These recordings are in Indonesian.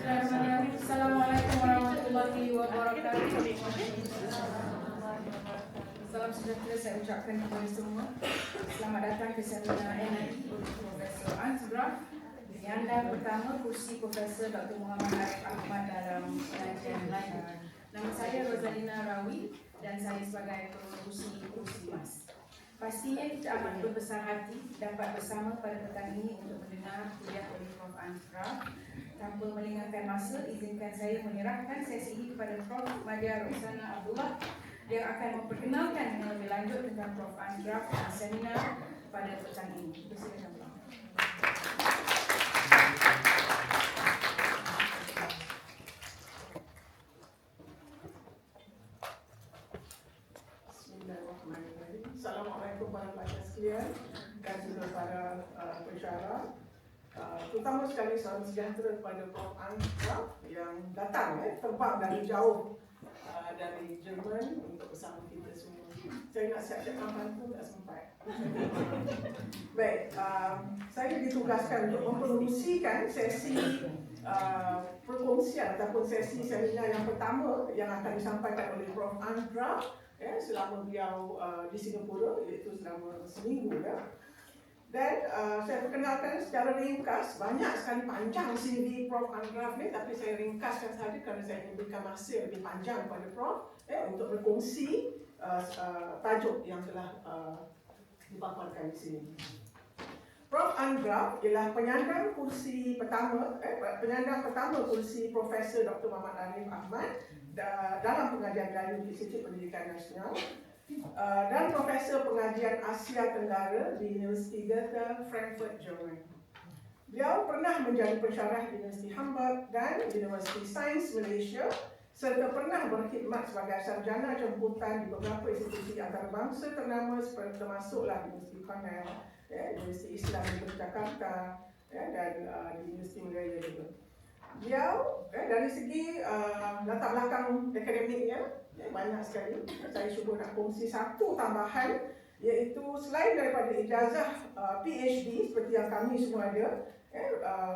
Bismillahirrahmanirrahim. Assalamualaikum warahmatullahi wabarakatuh. Salam sejahtera saya ucapkan kepada semua. Selamat datang ke seminar NIE Profesor Ansgraf, penyandang pertama kursi Profesor Dr. Muhammad Arif Ahmad dalam pengajian lain. Nama saya Rosalina Rawi dan saya sebagai pengurusi kursi mas. Pastinya kita amat berbesar hati dapat bersama pada petang ini untuk mendengar kuliah oleh Prof. Ansgraf. Tanpa melengahkan masa, izinkan saya menyerahkan sesi ini kepada Prof. Madia Roksana Abdullah yang akan memperkenalkan dengan lebih lanjut tentang Prof. Ansgraf dan seminar pada petang ini. Bersilakan Prof. Bismillahirrahmanirrahim. Assalamualaikum para pelajar sekalian dan juga para pensyarah. Terutama sekali salam sejahtera kepada Prof. Ansgraf yang datang terbang dari jauh dari Jerman untuk bersama kita semua. Saya nak siap-siap kapan pun tak sempat. Baik, saya ditugaskan untuk memperusikan sesi perkongsian ataupun sesi seminar yang pertama yang akan disampaikan oleh Prof. Ansgraf selama beliau di Singapura, iaitu selama seminggu ya. Dan saya perkenalkan secara ringkas, banyak sekali panjang CV Prof. Ansgraf ni, tapi saya ringkaskan saja kerana saya memberikan masa lebih panjang kepada Prof untuk berkongsi tajuk yang telah dipaparkan di sini. Prof. Ansgraf ialah penyandang pertama kursi Profesor Dr. Muhammad Arif Ahmad dalam pengajian Melayu di Institut Pendidikan Nasional dan Profesor Pengajian Asia Tenggara di Universiti Goethe, Frankfurt, Jerman. Beliau pernah menjadi pensyarah di Universiti Hamburg dan Universiti Sains Malaysia serta pernah berkhidmat sebagai sarjana jemputan di beberapa institusi antarabangsa ternama termasuklah Universiti Cornell, Universiti Islam di Jakarta dan di Universiti Malaya juga. Beliau dari segi latar belakang akademiknya banyak sekali. Saya cuba nak kongsi satu tambahan, iaitu selain daripada ijazah PhD seperti yang kami semua ada,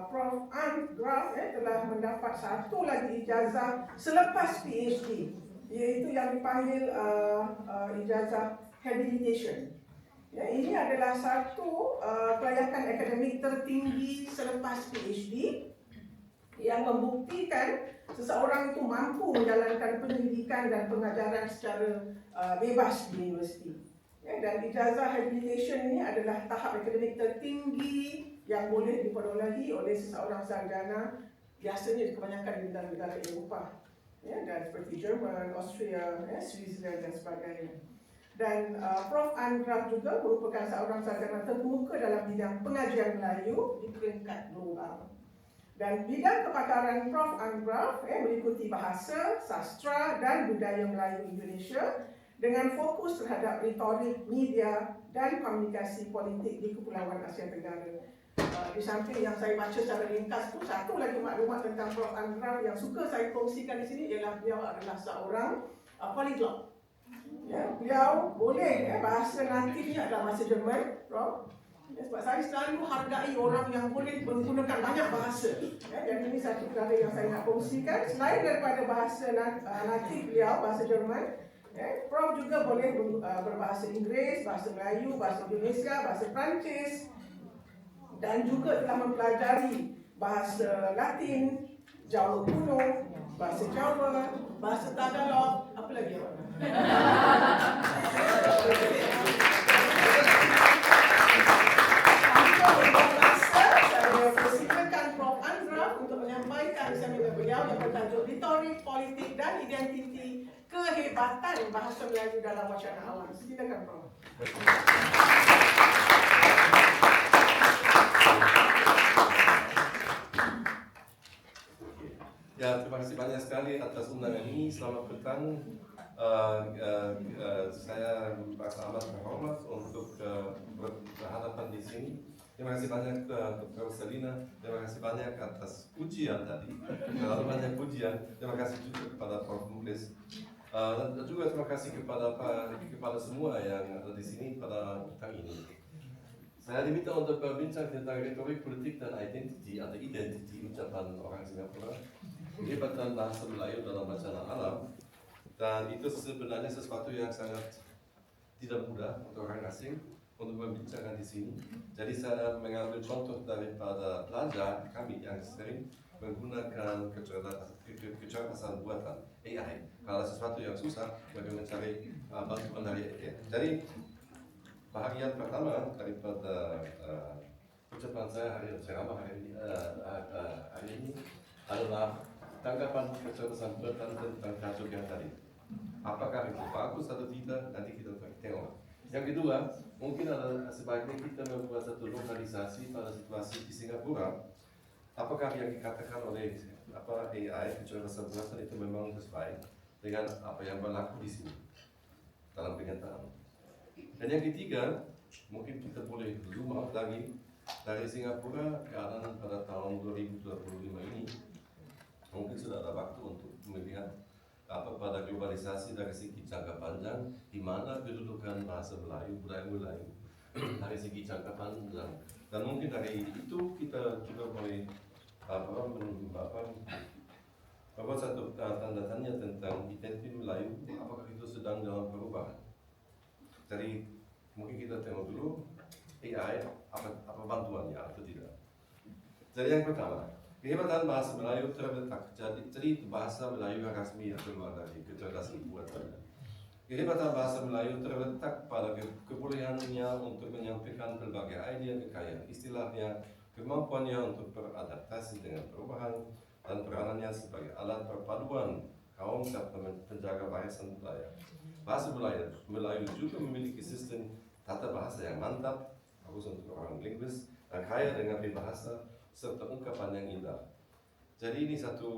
Prof. Ansgraf telah mendapat satu lagi ijazah selepas PhD, iaitu yang dipanggil ijazah habilitation. Ini adalah satu kelayakan akademik tertinggi selepas PhD yang membuktikan seseorang itu mampu menjalankan pendidikan dan pengajaran secara bebas di universiti. Dan ijazah habilitation ini adalah tahap akademik tertinggi yang boleh diperolehi oleh seseorang sarjana, biasanya kebanyakan di negara-negara Eropah, dan seperti Jerman, Austria, Switzerland dan sebagainya. Dan Prof. Ansgraf juga merupakan seorang sarjana terkemuka dalam bidang pengajian Melayu di peringkat global. Dan bidang kepakaran Prof. Ansgraf meliputi bahasa, sastra dan budaya Melayu Indonesia dengan fokus terhadap retorik, media dan komunikasi politik di Kepulauan Asia Tenggara. Di samping yang saya baca secara ringkas itu, satu lagi maklumat tentang Prof. Ansgraf yang suka saya kongsikan di sini ialah beliau adalah seorang polyglot. Beliau boleh bahasa natifnya adalah bahasa Jerman, Prof. Sebab saya selalu hargai orang yang boleh menggunakan banyak bahasa. Jadi ini satu perkara yang saya nak kongsikan. Selain daripada bahasa natif beliau, bahasa Jerman, Prof juga boleh berbahasa Inggeris, bahasa Melayu, bahasa Indonesia, bahasa Perancis, dan juga telah mempelajari bahasa Latin, Jawa kuno, bahasa Jawa, bahasa Tagalog, apa lagi awak? Seminar beliau yang bertajuk Retorik, Politik dan Identiti Kehebatan Bahasa Melayu dalam Wacana Awam. Silakan Prof. Ya, terima kasih banyak sekali atas undangan ini. Selamat petang. Saya merasa amat terhormat untuk berhadapan di sini. Terima kasih banyak ke Rosalina, terima kasih banyak atas pujian tadi, terlalu banyak pujian. Terima kasih juga kepada Prof. Muklis. Dan juga terima kasih kepada semua yang ada di sini pada petang ini. Saya diminta untuk berbincang tentang retorik politik dan identity atau identity ucapan orang Singapura, kehebatan bahasa Melayu dalam wacana alam, dan itu sebenarnya sesuatu yang sangat tidak mudah untuk orang asing untuk membincangkan di sini. Jadi saya mengambil contoh daripada pelajar kami yang sering menggunakan kecerdasan buatan AI. Kalau sesuatu yang susah, mereka mencari bantuan dari AI. Jadi bahagian pertama daripada ucapan saya ceramah hari ini adalah tanggapan kecerdasan buatan tentang tajuk yang tadi. Apakah itu bagus atau tidak? Nanti kita tengok. Yang kedua, mungkin adalah sebaiknya kita membuat satu lokalisasi pada situasi di Singapura. Apakah yang dikatakan oleh AI kecerdasan buatan itu memang sesuai dengan apa yang berlaku di sini dalam kenyataan? Dan yang ketiga, mungkin kita boleh zoom out lagi dari Singapura, keadaan pada tahun 2025 ini mungkin sudah ada waktu untuk melihat pada globalisasi dari segi jangka panjang, di mana kedudukan bahasa Melayu, budaya Melayu dari segi jangka panjang. Dan mungkin dari itu kita juga boleh membuat satu tanda tanya tentang identitas Melayu, apakah itu sedang dalam perubahan. Jadi mungkin kita tengok dulu AI apa bantuannya atau tidak. Jadi yang pertama, kehebatan bahasa Melayu terletak jadi bahasa Melayu yang resmi yang keluar dari kecerdasan buatan. Kehebatan bahasa Melayu terletak pada kebolehannya untuk menyampaikan berbagai ide kekayaan istilahnya, kemampuannya untuk beradaptasi dengan perubahan, dan peranannya sebagai alat perpaduan kaum serta penjaga warisan budaya. Bahasa Melayu juga memiliki sistem tata bahasa yang mantap, bagus untuk orang linguis, dan kaya dengan bahasa serta ungkapan yang indah. Jadi ini satu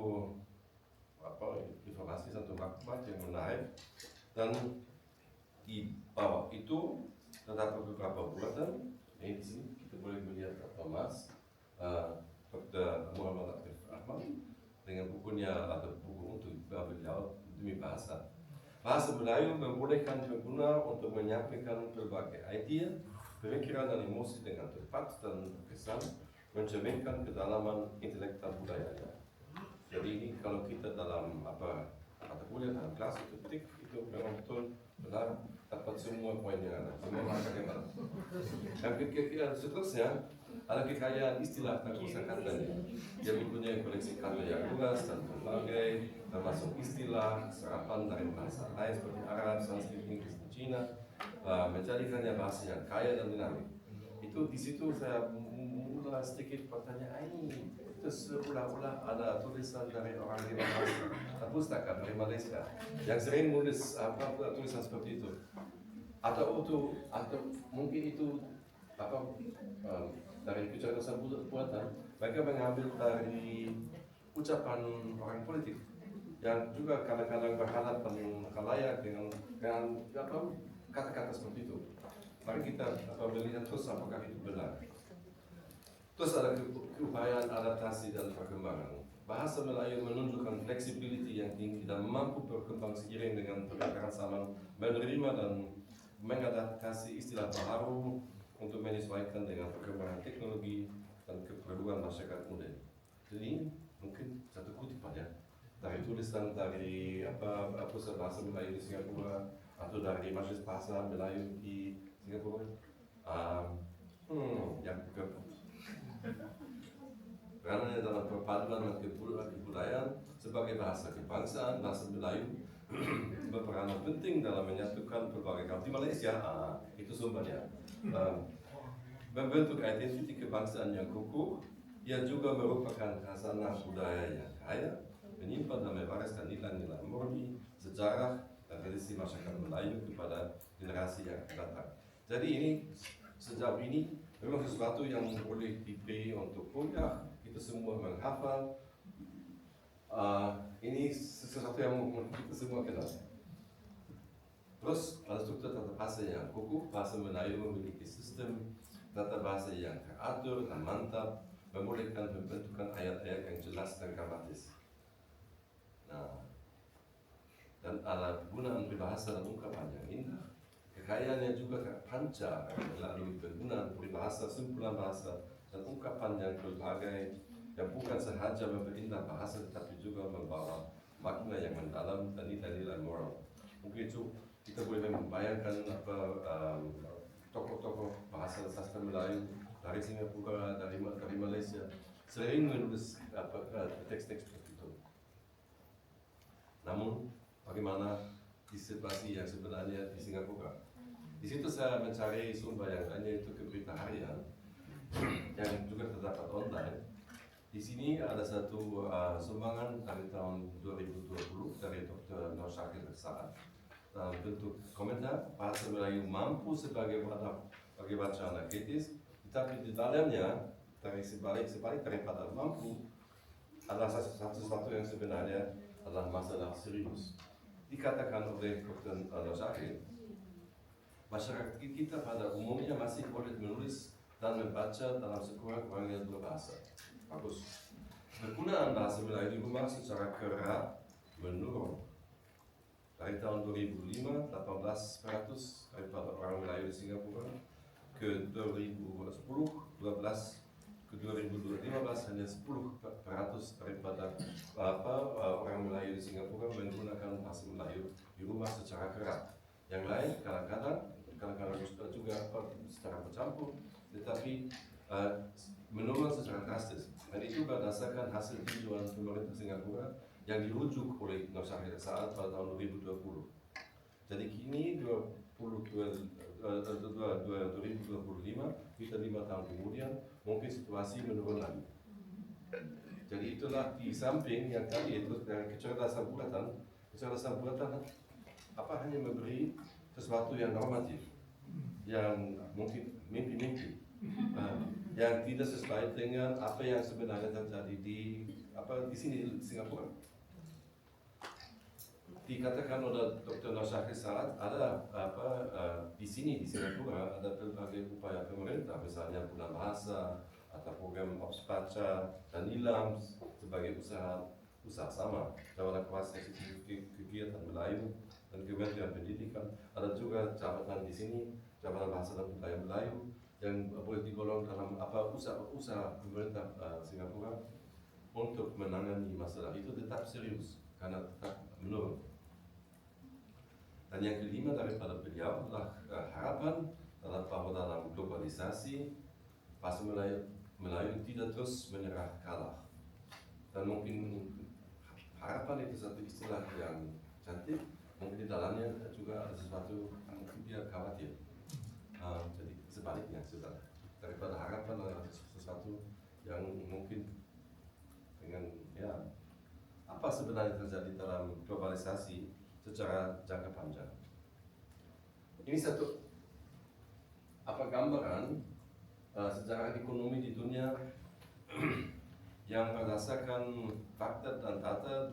informasi, satu maklumat yang menarik, dan di bawah itu terdapat beberapa bulatan. Ini di sini kita boleh melihat Mas Dr. Muhammad Arif Ahmad dengan bukunya atau buku untuk beliau demi bahasa. Bahasa Melayu membolehkan pengguna untuk menyampaikan berbagai ide, pemikiran dan emosi dengan tepat dan berkesan, mencerminkan kedalaman intelektual budayanya. Jadi ini kalau kita dalam mata kuliah dalam kelas itu ketik itu memang betul benar dapat semua poin yang ada, semua makna yang ada. Dan seterusnya ada kekayaan istilah dan kosakatanya. Dia mempunyai koleksi kata yang luas dan berbagai, termasuk istilah serapan dari bahasa lain seperti Arab, Sanskrit, Inggris, dan Cina, menjadikannya bahasa yang kaya dan dinamis. Itu di situ saya mulai sedikit pertanyaan ini. Terus ulang-ulang ada tulisan dari orang di bahasa pustaka dari Malaysia yang sering menulis tulisan seperti itu. Atau mungkin itu dari kecerdasan buatan, mereka mengambil dari ucapan orang politik yang juga kadang-kadang berhadapan dengan khalayak dengan kata-kata seperti itu. Mari kita melihat terus apakah itu benar. Terus ada keupayaan adaptasi dan perkembangan. Bahasa Melayu menunjukkan fleksibilitas yang tinggi dan mampu berkembang seiring dengan perkembangan zaman, menerima dan mengadaptasi istilah baru untuk menyesuaikan dengan perkembangan teknologi dan keperluan masyarakat muda. Jadi mungkin satu kutipan ya dari tulisan dari pusat bahasa Melayu di Singapura atau dari Majelis Bahasa Melayu di Singapura. Peranannya dalam perpaduan dan kebudayaan sebagai bahasa kebangsaan, bahasa Melayu berperan penting dalam menyatukan berbagai kaum di Malaysia. Itu sumbernya. Membentuk identitas kebangsaan yang kukuh, ia juga merupakan khazanah budaya yang kaya, menyimpan dan mewariskan nilai-nilai murni, sejarah, dan tradisi masyarakat Melayu kepada generasi yang akan datang. Jadi ini sejauh ini memang sesuatu yang boleh diberi untuk kuliah, kita semua menghafal. Ini sesuatu yang kita semua kenal. Terus ada struktur tata bahasa yang kukuh. Bahasa Melayu memiliki sistem tata bahasa yang teratur dan mantap, membolehkan pembentukan ayat-ayat yang jelas dan gramatis. Dan ada penggunaan berbahasa dan ungkapan yang indah, kekayaannya juga panjang, melalui penggunaan peribahasa, simpulan bahasa, dan ungkapan yang berbagai, yang bukan sahaja memperindah bahasa tetapi juga membawa makna yang mendalam dan nilai-nilai moral. Mungkin itu kita boleh membayangkan tokoh-tokoh bahasa sastra Melayu dari Singapura, dari Malaysia sering menulis teks-teks seperti itu. Namun bagaimana di situasi yang sebenarnya di Singapura? Di situ saya mencari sumber yang lainnya, itu ke berita harian yang juga terdapat online. Di sini ada satu sumbangan dari tahun 2020 dari Dr. Nur Syakir Saad. Bentuk komentar, bahasa Melayu mampu sebagai wadah bagi bacaan kritis, tetapi di dalamnya dari sebalik daripada mampu adalah sesuatu yang sebenarnya adalah masalah serius. Dikatakan oleh Dr. Nur Syakir, masyarakat kita pada umumnya masih boleh menulis dan membaca dalam sekurang-kurangnya 2 bahasa. Bagus. Penggunaan bahasa Melayu di rumah secara kerap menurun. Dari tahun 2005, 18% daripada orang Melayu di Singapura, ke 2010, 12, ke 2015 hanya 10% daripada orang Melayu di Singapura menggunakan bahasa Melayu di rumah secara kerap. Yang lain kadang-kadang juga secara bercampur, tetapi menurun secara drastis. Dan itu berdasarkan hasil tinjauan pemerintah Singapura yang dirujuk oleh Nur Syakir Saad pada tahun 2020. Jadi kini 2025, kita 5 tahun kemudian, mungkin situasi menurun lagi. Jadi itulah di samping yang tadi itu dari kecerdasan buatan apa hanya memberi sesuatu yang normatif, yang mungkin mimpi-mimpi, yang tidak sesuai dengan apa yang sebenarnya terjadi di sini di Singapura. Dikatakan oleh Dr. Nur Syakir Saad ada di sini di Singapura ada berbagai upaya pemerintah, misalnya Bulan Bahasa atau program Opspaca dan Nilam sebagai usaha sama. Jabatan Kuasa Eksekutif Kegiatan Melayu dan Kementerian Pendidikan, ada juga jabatan di sini, Jabatan Bahasa dan Budaya Melayu yang boleh digolong dalam usaha pemerintah Singapura untuk menangani masalah itu tetap serius karena tetap menurun. Dan yang kelima daripada beliau adalah harapan bahwa dalam globalisasi bahasa Melayu tidak terus menyerah kalah. Dan mungkin harapan itu satu istilah yang cantik, mungkin di dalamnya juga ada sesuatu yang mungkin dia khawatir. Jadi sebaliknya daripada harapan adalah sesuatu yang mungkin dengan apa sebenarnya terjadi dalam globalisasi secara jangka panjang. Ini satu gambaran sejarah ekonomi di dunia yang berdasarkan fakta dan data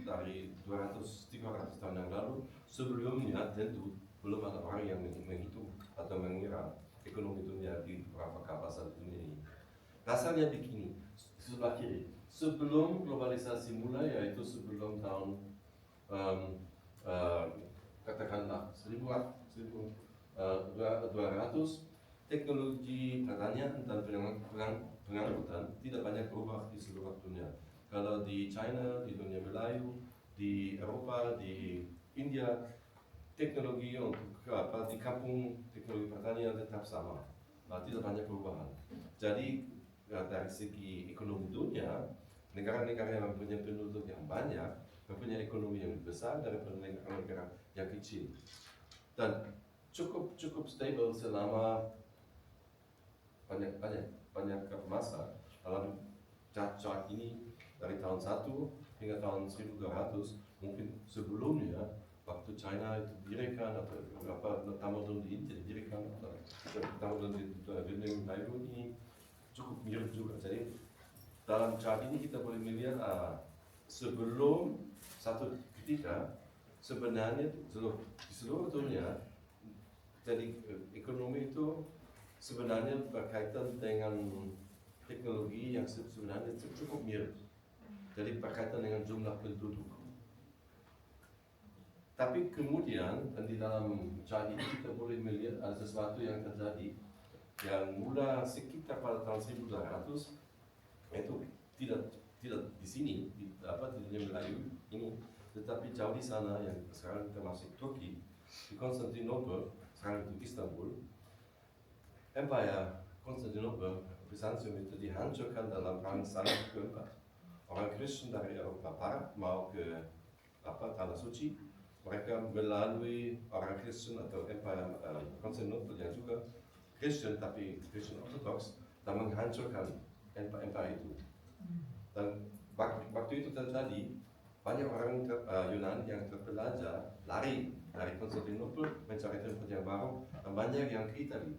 dari 200-300 tahun yang lalu. Sebelumnya tentu belum ada orang yang menghitung atau mengira ekonomi dunia di beberapa kawasan dunia ini. Dasarnya begini, sebelah kiri, sebelum globalisasi mulai, yaitu sebelum tahun katakanlah 1200, teknologi pertanian dan pengangkutan tidak banyak berubah di seluruh dunia. Kalau di China, di dunia Melayu, di Eropa, di India, teknologi untuk di kampung teknologi pertanian tetap sama, tidak banyak perubahan. Jadi dari segi ekonomi dunia, negara-negara yang mempunyai penduduk yang banyak mempunyai ekonomi yang lebih besar daripada negara-negara yang kecil, dan cukup stable selama banyak masa. Dalam chart ini dari tahun 1 hingga tahun 1200, mungkin sebelumnya waktu China itu didirikan atau Tamadun di India didirikan atau Tamadun di dunia Melayu ini cukup mirip juga. Jadi dalam chart ini kita boleh melihat sebelum satu ketika sebenarnya di seluruh dunia, jadi ekonomi itu sebenarnya berkaitan dengan teknologi yang sebenarnya cukup mirip. Jadi berkaitan dengan jumlah penduduk. Tapi kemudian dan di dalam chart ini kita boleh melihat ada sesuatu yang terjadi yang mula sekitar pada tahun 1200 itu tidak di sini di Melayu ini, tetapi jauh di sana yang sekarang termasuk Turki, di Konstantinopel, sekarang itu Istanbul, Empire Konstantinopel, Byzantium itu dihancurkan dalam perang salib keempat. Orang Kristen dari Eropa Barat mau ke Tanah Suci, mereka melalui orang Kristen atau Empire Konstantinopel yang juga Kristen tapi Kristen Ortodoks dan menghancurkan empire itu. Dan waktu itu terjadi banyak orang Yunani yang terpelajar lari dari Konstantinopel mencari tempat yang baru dan banyak yang ke Italia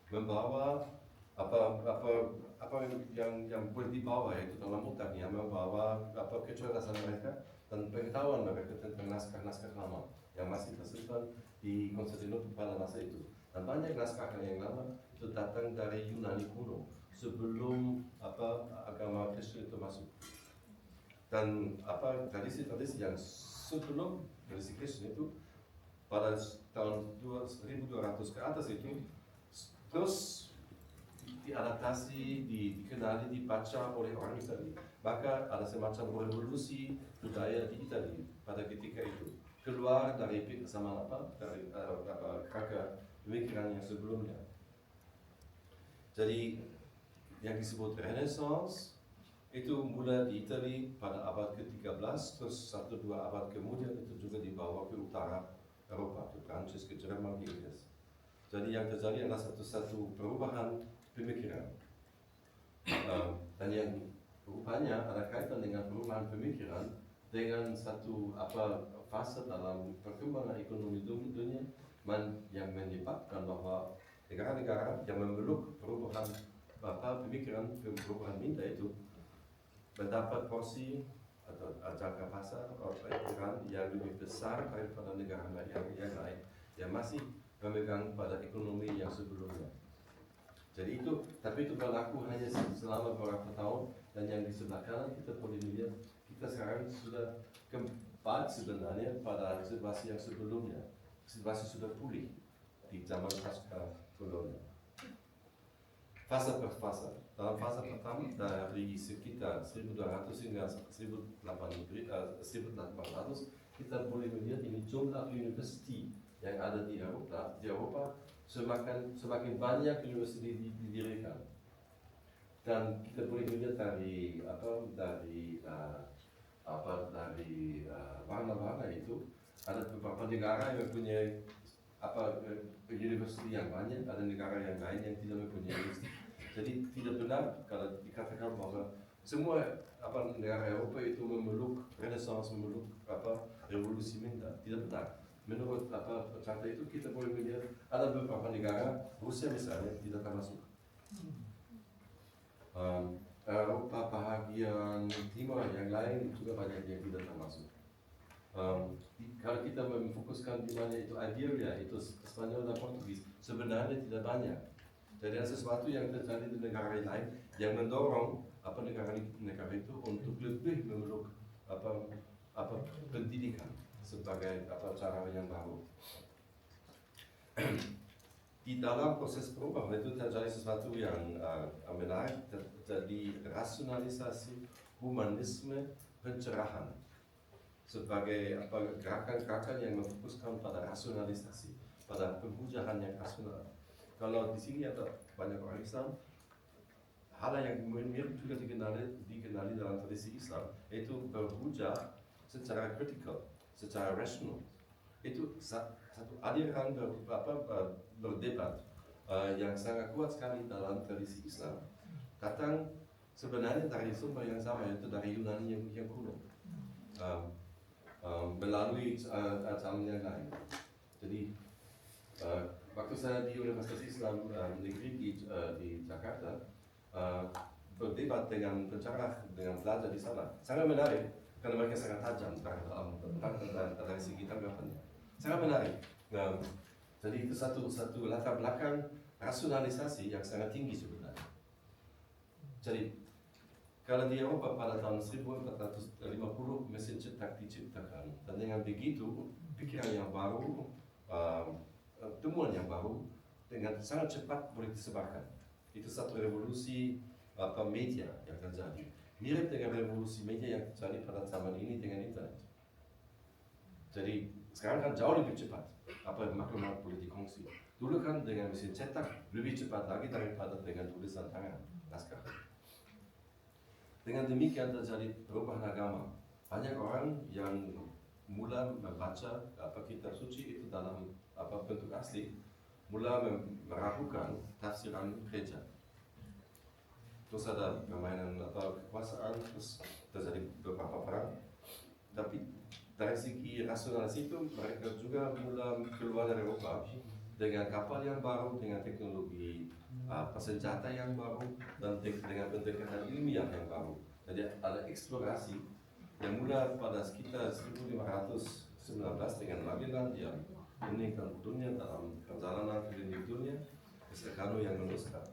membawa apa yang boleh dibawa itu dalam otaknya, membawa kecerdasan mereka dan pengetahuan mereka tentang naskah-naskah lama yang masih tersimpan di Konstantinopel pada masa itu. Dan banyak naskah yang lama itu datang dari Yunani kuno sebelum agama Kristen itu masuk. Dan tradisi-tradisi yang sebelum tradisi Kristen itu pada tahun 1200 ke atas itu terus diadaptasi, dikenali, dibaca oleh orang Italia. Maka ada semacam revolusi budaya di Italia pada ketika itu, keluar dari dari kerangka pemikiran yang sebelumnya. Jadi yang disebut Renaissance itu mulai di Italia pada abad ke-13, terus 1-2 abad kemudian itu juga dibawa ke utara Eropa, ke Prancis, ke Jerman, ke Inggris. Jadi yang terjadi adalah satu perubahan pemikiran. Dan yang rupanya ada kaitan dengan perubahan pemikiran dengan satu fase dalam perkembangan ekonomi dunia yang menyebabkan bahwa negara-negara yang memeluk perubahan pemikiran perubahan minta itu mendapat porsi atau jangka pasar perkiraan yang lebih besar daripada negara yang lain yang masih memegang pada ekonomi yang sebelumnya. Jadi tapi itu berlaku hanya selama beberapa tahun, dan yang di sebelah kanan kita boleh melihat kita sekarang sudah kembali sebenarnya pada situasi yang sebelumnya. Situasi sudah pulih di zaman pasca kolonial. Fase per fase. Dalam fase pertama dari sekitar 1200 hingga 1800 kita boleh melihat ini jumlah universitas yang ada di Eropa semakin banyak universitas didirikan. Dan kita boleh melihat dari warna-warna itu ada beberapa negara yang mempunyai universitas yang banyak, ada negara yang lain yang tidak mempunyai universitas. Jadi tidak benar kalau dikatakan bahwa semua negara Eropa itu memeluk Renaissance, memeluk revolusi minta. Tidak benar. Menurut carta itu kita boleh melihat ada beberapa negara, Rusia misalnya tidak termasuk. Eropa bahagian timur yang lain juga banyak yang tidak termasuk. Kalau kita memfokuskan di mana itu Iberia, itu Spanyol dan Portugis, sebenarnya tidak banyak. Jadi ada sesuatu yang terjadi di negara lain yang mendorong negara itu untuk lebih memeluk pendidikan sebagai cara yang baru. Di dalam proses perubahan itu terjadi sesuatu yang menarik, terjadi rasionalisasi humanisme pencerahan sebagai gerakan-gerakan yang memfokuskan pada rasionalisasi, pada pemujaan yang rasional. Kalau di sini ada banyak orang Islam, hal yang mirip juga dikenali dalam tradisi Islam, yaitu berhujah secara kritikal, secara rasional. Itu satu aliran berdebat yang sangat kuat sekali dalam tradisi Islam. Datang sebenarnya dari sumber yang sama, yaitu dari Yunani yang kuno, melalui ajaran yang lain. Jadi waktu saya di Universitas Islam Negeri di Jakarta berdebat dengan pencerah, dengan pelajar di sana, sangat menarik karena mereka sangat tajam dari segi tanggapannya. Sangat menarik. Jadi itu satu latar belakang rasionalisasi yang sangat tinggi sebenarnya. Jadi kalau di Eropa pada tahun 1450 mesin cetak diciptakan, dan dengan begitu pikiran yang baru, temuan yang baru dengan sangat cepat boleh disebarkan. Itu satu revolusi media yang terjadi. Mirip dengan revolusi media yang terjadi pada zaman ini dengan internet. Jadi sekarang kan jauh lebih cepat maklumat boleh dikongsi. Dulu kan dengan mesin cetak lebih cepat lagi daripada dengan tulisan tangan, naskah. Dengan demikian terjadi perubahan agama. Banyak orang yang mula membaca kitab suci itu dalam bentuk asli, mula meragukan tafsiran gereja. Terus ada permainan kekuasaan, terus terjadi beberapa perang. Tapi dari segi rasionalis itu mereka juga mula keluar dari Eropa dengan kapal yang baru, dengan teknologi senjata yang baru, dan dengan pendekatan ilmiah yang baru. Jadi ada eksplorasi yang mula pada sekitar 1519 dengan Magellan dia meninggalkan dunia dalam perjalanan keliling dunia, Kano yang menuliskan.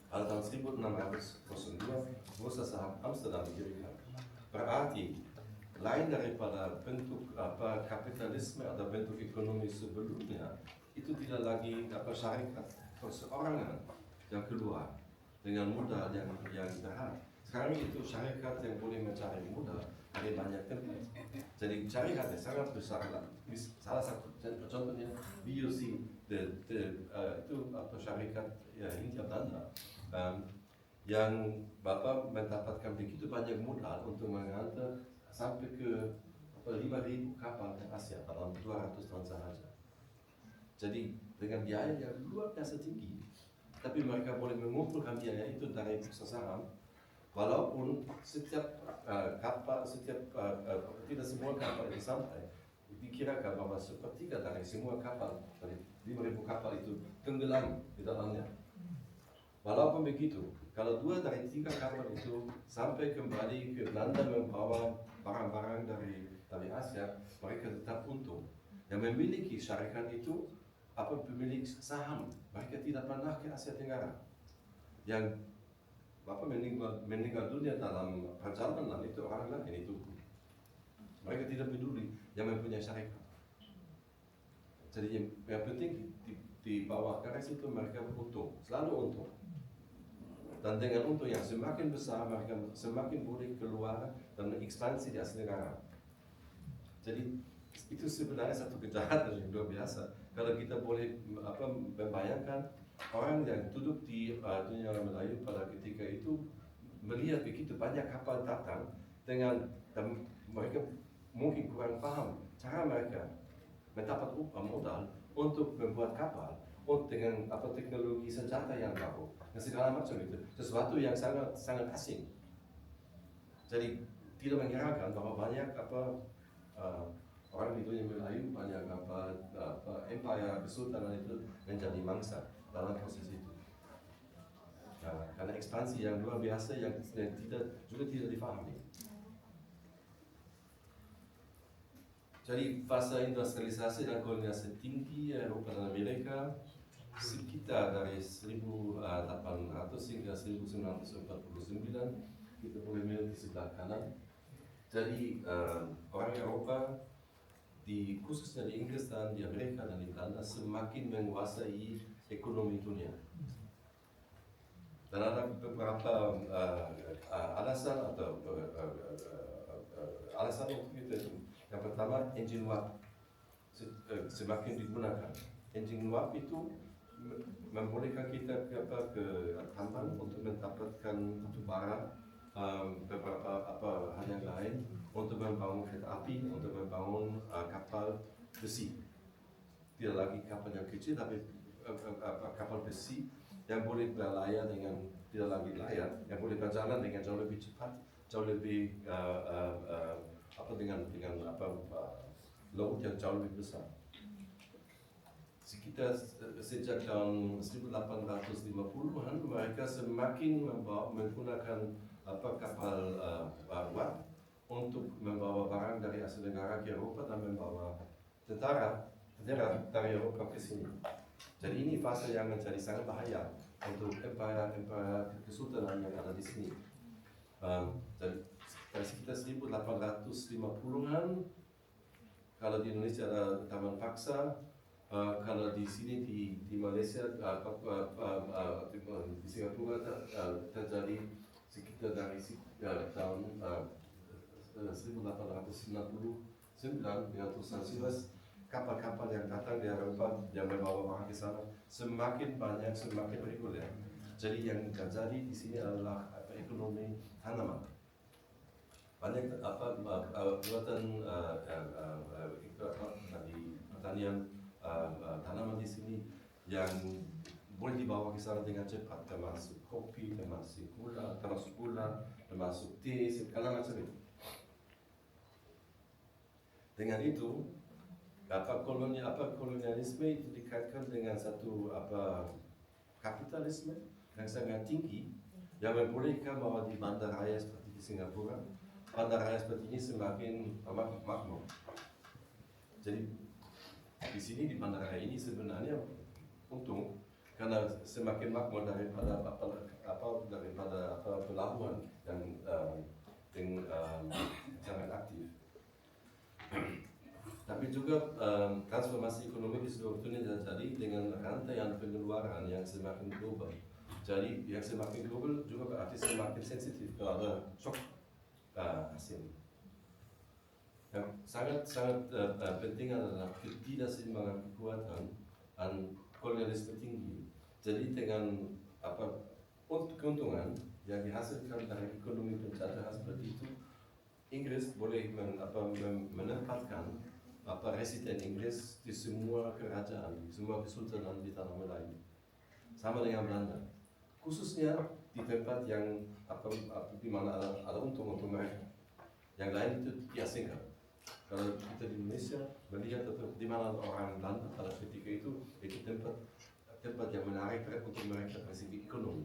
Pada tahun 1602 bursa saham Amsterdam didirikan. Berarti lain daripada bentuk kapitalisme atau bentuk ekonomi sebelumnya, itu tidak lagi syarikat perseorangan yang keluar dengan modal yang berat. Sekarang itu syarikat yang boleh mencari modal dari banyak tempat. Jadi syarikat sangat besar lah. Salah satu contohnya BUC itu syarikat Hindia Belanda yang Bapak mendapatkan begitu banyak modal untuk menghantar sampai ke 5.000 kapal ke Asia dalam 200 tahun sahaja. Jadi dengan biaya yang luar biasa tinggi, tapi mereka boleh mengumpulkan biaya itu dari bursa saham, walaupun setiap kapal, tidak semua kapal itu sampai. Dikirakan bahwa sepertiga dari semua kapal, dari 5.000 kapal itu tenggelam di dalamnya. Walaupun begitu, kalau 2 dari 3 kapal itu sampai kembali ke Belanda membawa barang-barang dari Asia, mereka tetap untung. Yang memiliki syarikat itu pemilik saham, mereka tidak pernah ke Asia Tenggara. Yang meninggal dunia dalam perjalanan itu orang lain itu. Mereka tidak peduli yang mempunyai syarikat. Jadi yang penting di bawah garis itu mereka untung, selalu untung. Dan dengan untung yang semakin besar, mereka semakin boleh keluar dan mengekspansi di Asia Tenggara. Jadi itu sebenarnya satu kejahatan yang luar biasa. Kalau kita boleh membayangkan orang yang duduk di dunia Melayu pada ketika itu melihat begitu banyak kapal datang dan mereka mungkin kurang paham cara mereka mendapat modal untuk membuat kapal dengan teknologi senjata yang baru dan segala macam itu, sesuatu yang sangat asing. Jadi tidak mengherankan bahwa banyak orang di dunia Melayu, banyak empire kesultanan itu menjadi mangsa dalam proses itu. Karena ekspansi yang luar biasa yang tidak difahami. Jadi fase industrialisasi dan kolonialisasi tinggi Eropa dan Amerika sekitar dari 1800 hingga 1949, kita boleh melihat di sebelah kanan. Jadi orang Eropa khususnya di Inggris dan di Amerika dan di Belanda semakin menguasai ekonomi dunia. Dan ada beberapa alasan untuk itu. Yang pertama, engine uap semakin digunakan. Engine uap itu membolehkan kita ke tambang untuk mendapatkan batu bara, beberapa hal yang lain, untuk membangun kereta api, untuk membangun kapal besi. Tidak lagi kapal yang kecil, tapi kapal besi yang boleh berlayar dengan tidak lagi layar, yang boleh berjalan dengan jauh lebih cepat, jauh lebih dengan laut yang jauh lebih besar. Sekitar sejak tahun 1850-an mereka semakin menggunakan kapal uap untuk membawa barang dari Asia Tenggara ke Eropa dan membawa tentara dari Eropa ke sini. Jadi ini fase yang menjadi sangat bahaya untuk empire kesultanan yang ada di sini. Dari sekitar 1850-an Kalau di Indonesia ada taman paksa, kalau di sini di Malaysia, di Singapura terjadi sekitar dari tahun 1899 dengan tulisan Silas, kapal-kapal yang datang dari Eropa yang membawa orang ke sana semakin banyak, semakin reguler. Jadi yang terjadi di sini adalah ekonomi tanaman. Banyak buatan di pertanian tanaman di sini yang boleh dibawa ke sana dengan cepat, termasuk kopi, termasuk gula, termasuk teh, segala macam itu. Dengan itu, kolonialisme itu dikaitkan dengan satu kapitalisme yang sangat tinggi yang membolehkan bahwa di bandaraya seperti di Singapura, bandaraya seperti ini semakin makmur. Jadi di sini di bandaraya ini sebenarnya untung karena semakin makmur daripada pelabuhan yang sangat aktif. Tapi juga transformasi ekonomi di seluruh dunia terjadi dengan rantaian pengeluaran yang semakin global. Jadi yang semakin global juga berarti semakin sensitif terhadap shock asing. Yang sangat penting adalah ketidakseimbangan kekuatan dan kolonialisme tinggi. Jadi dengan keuntungan yang dihasilkan dari ekonomi penjajahan seperti itu, Inggris boleh menempatkan residen Inggris di semua kerajaan, di semua kesultanan di tanah Melayu, sama dengan Belanda. Khususnya di tempat yang di mana ada untung untuk mereka. Yang lain itu diasingkan. Kalau kita di Indonesia melihat di mana orang Belanda pada ketika itu tempat yang menarik untuk mereka dari segi ekonomi.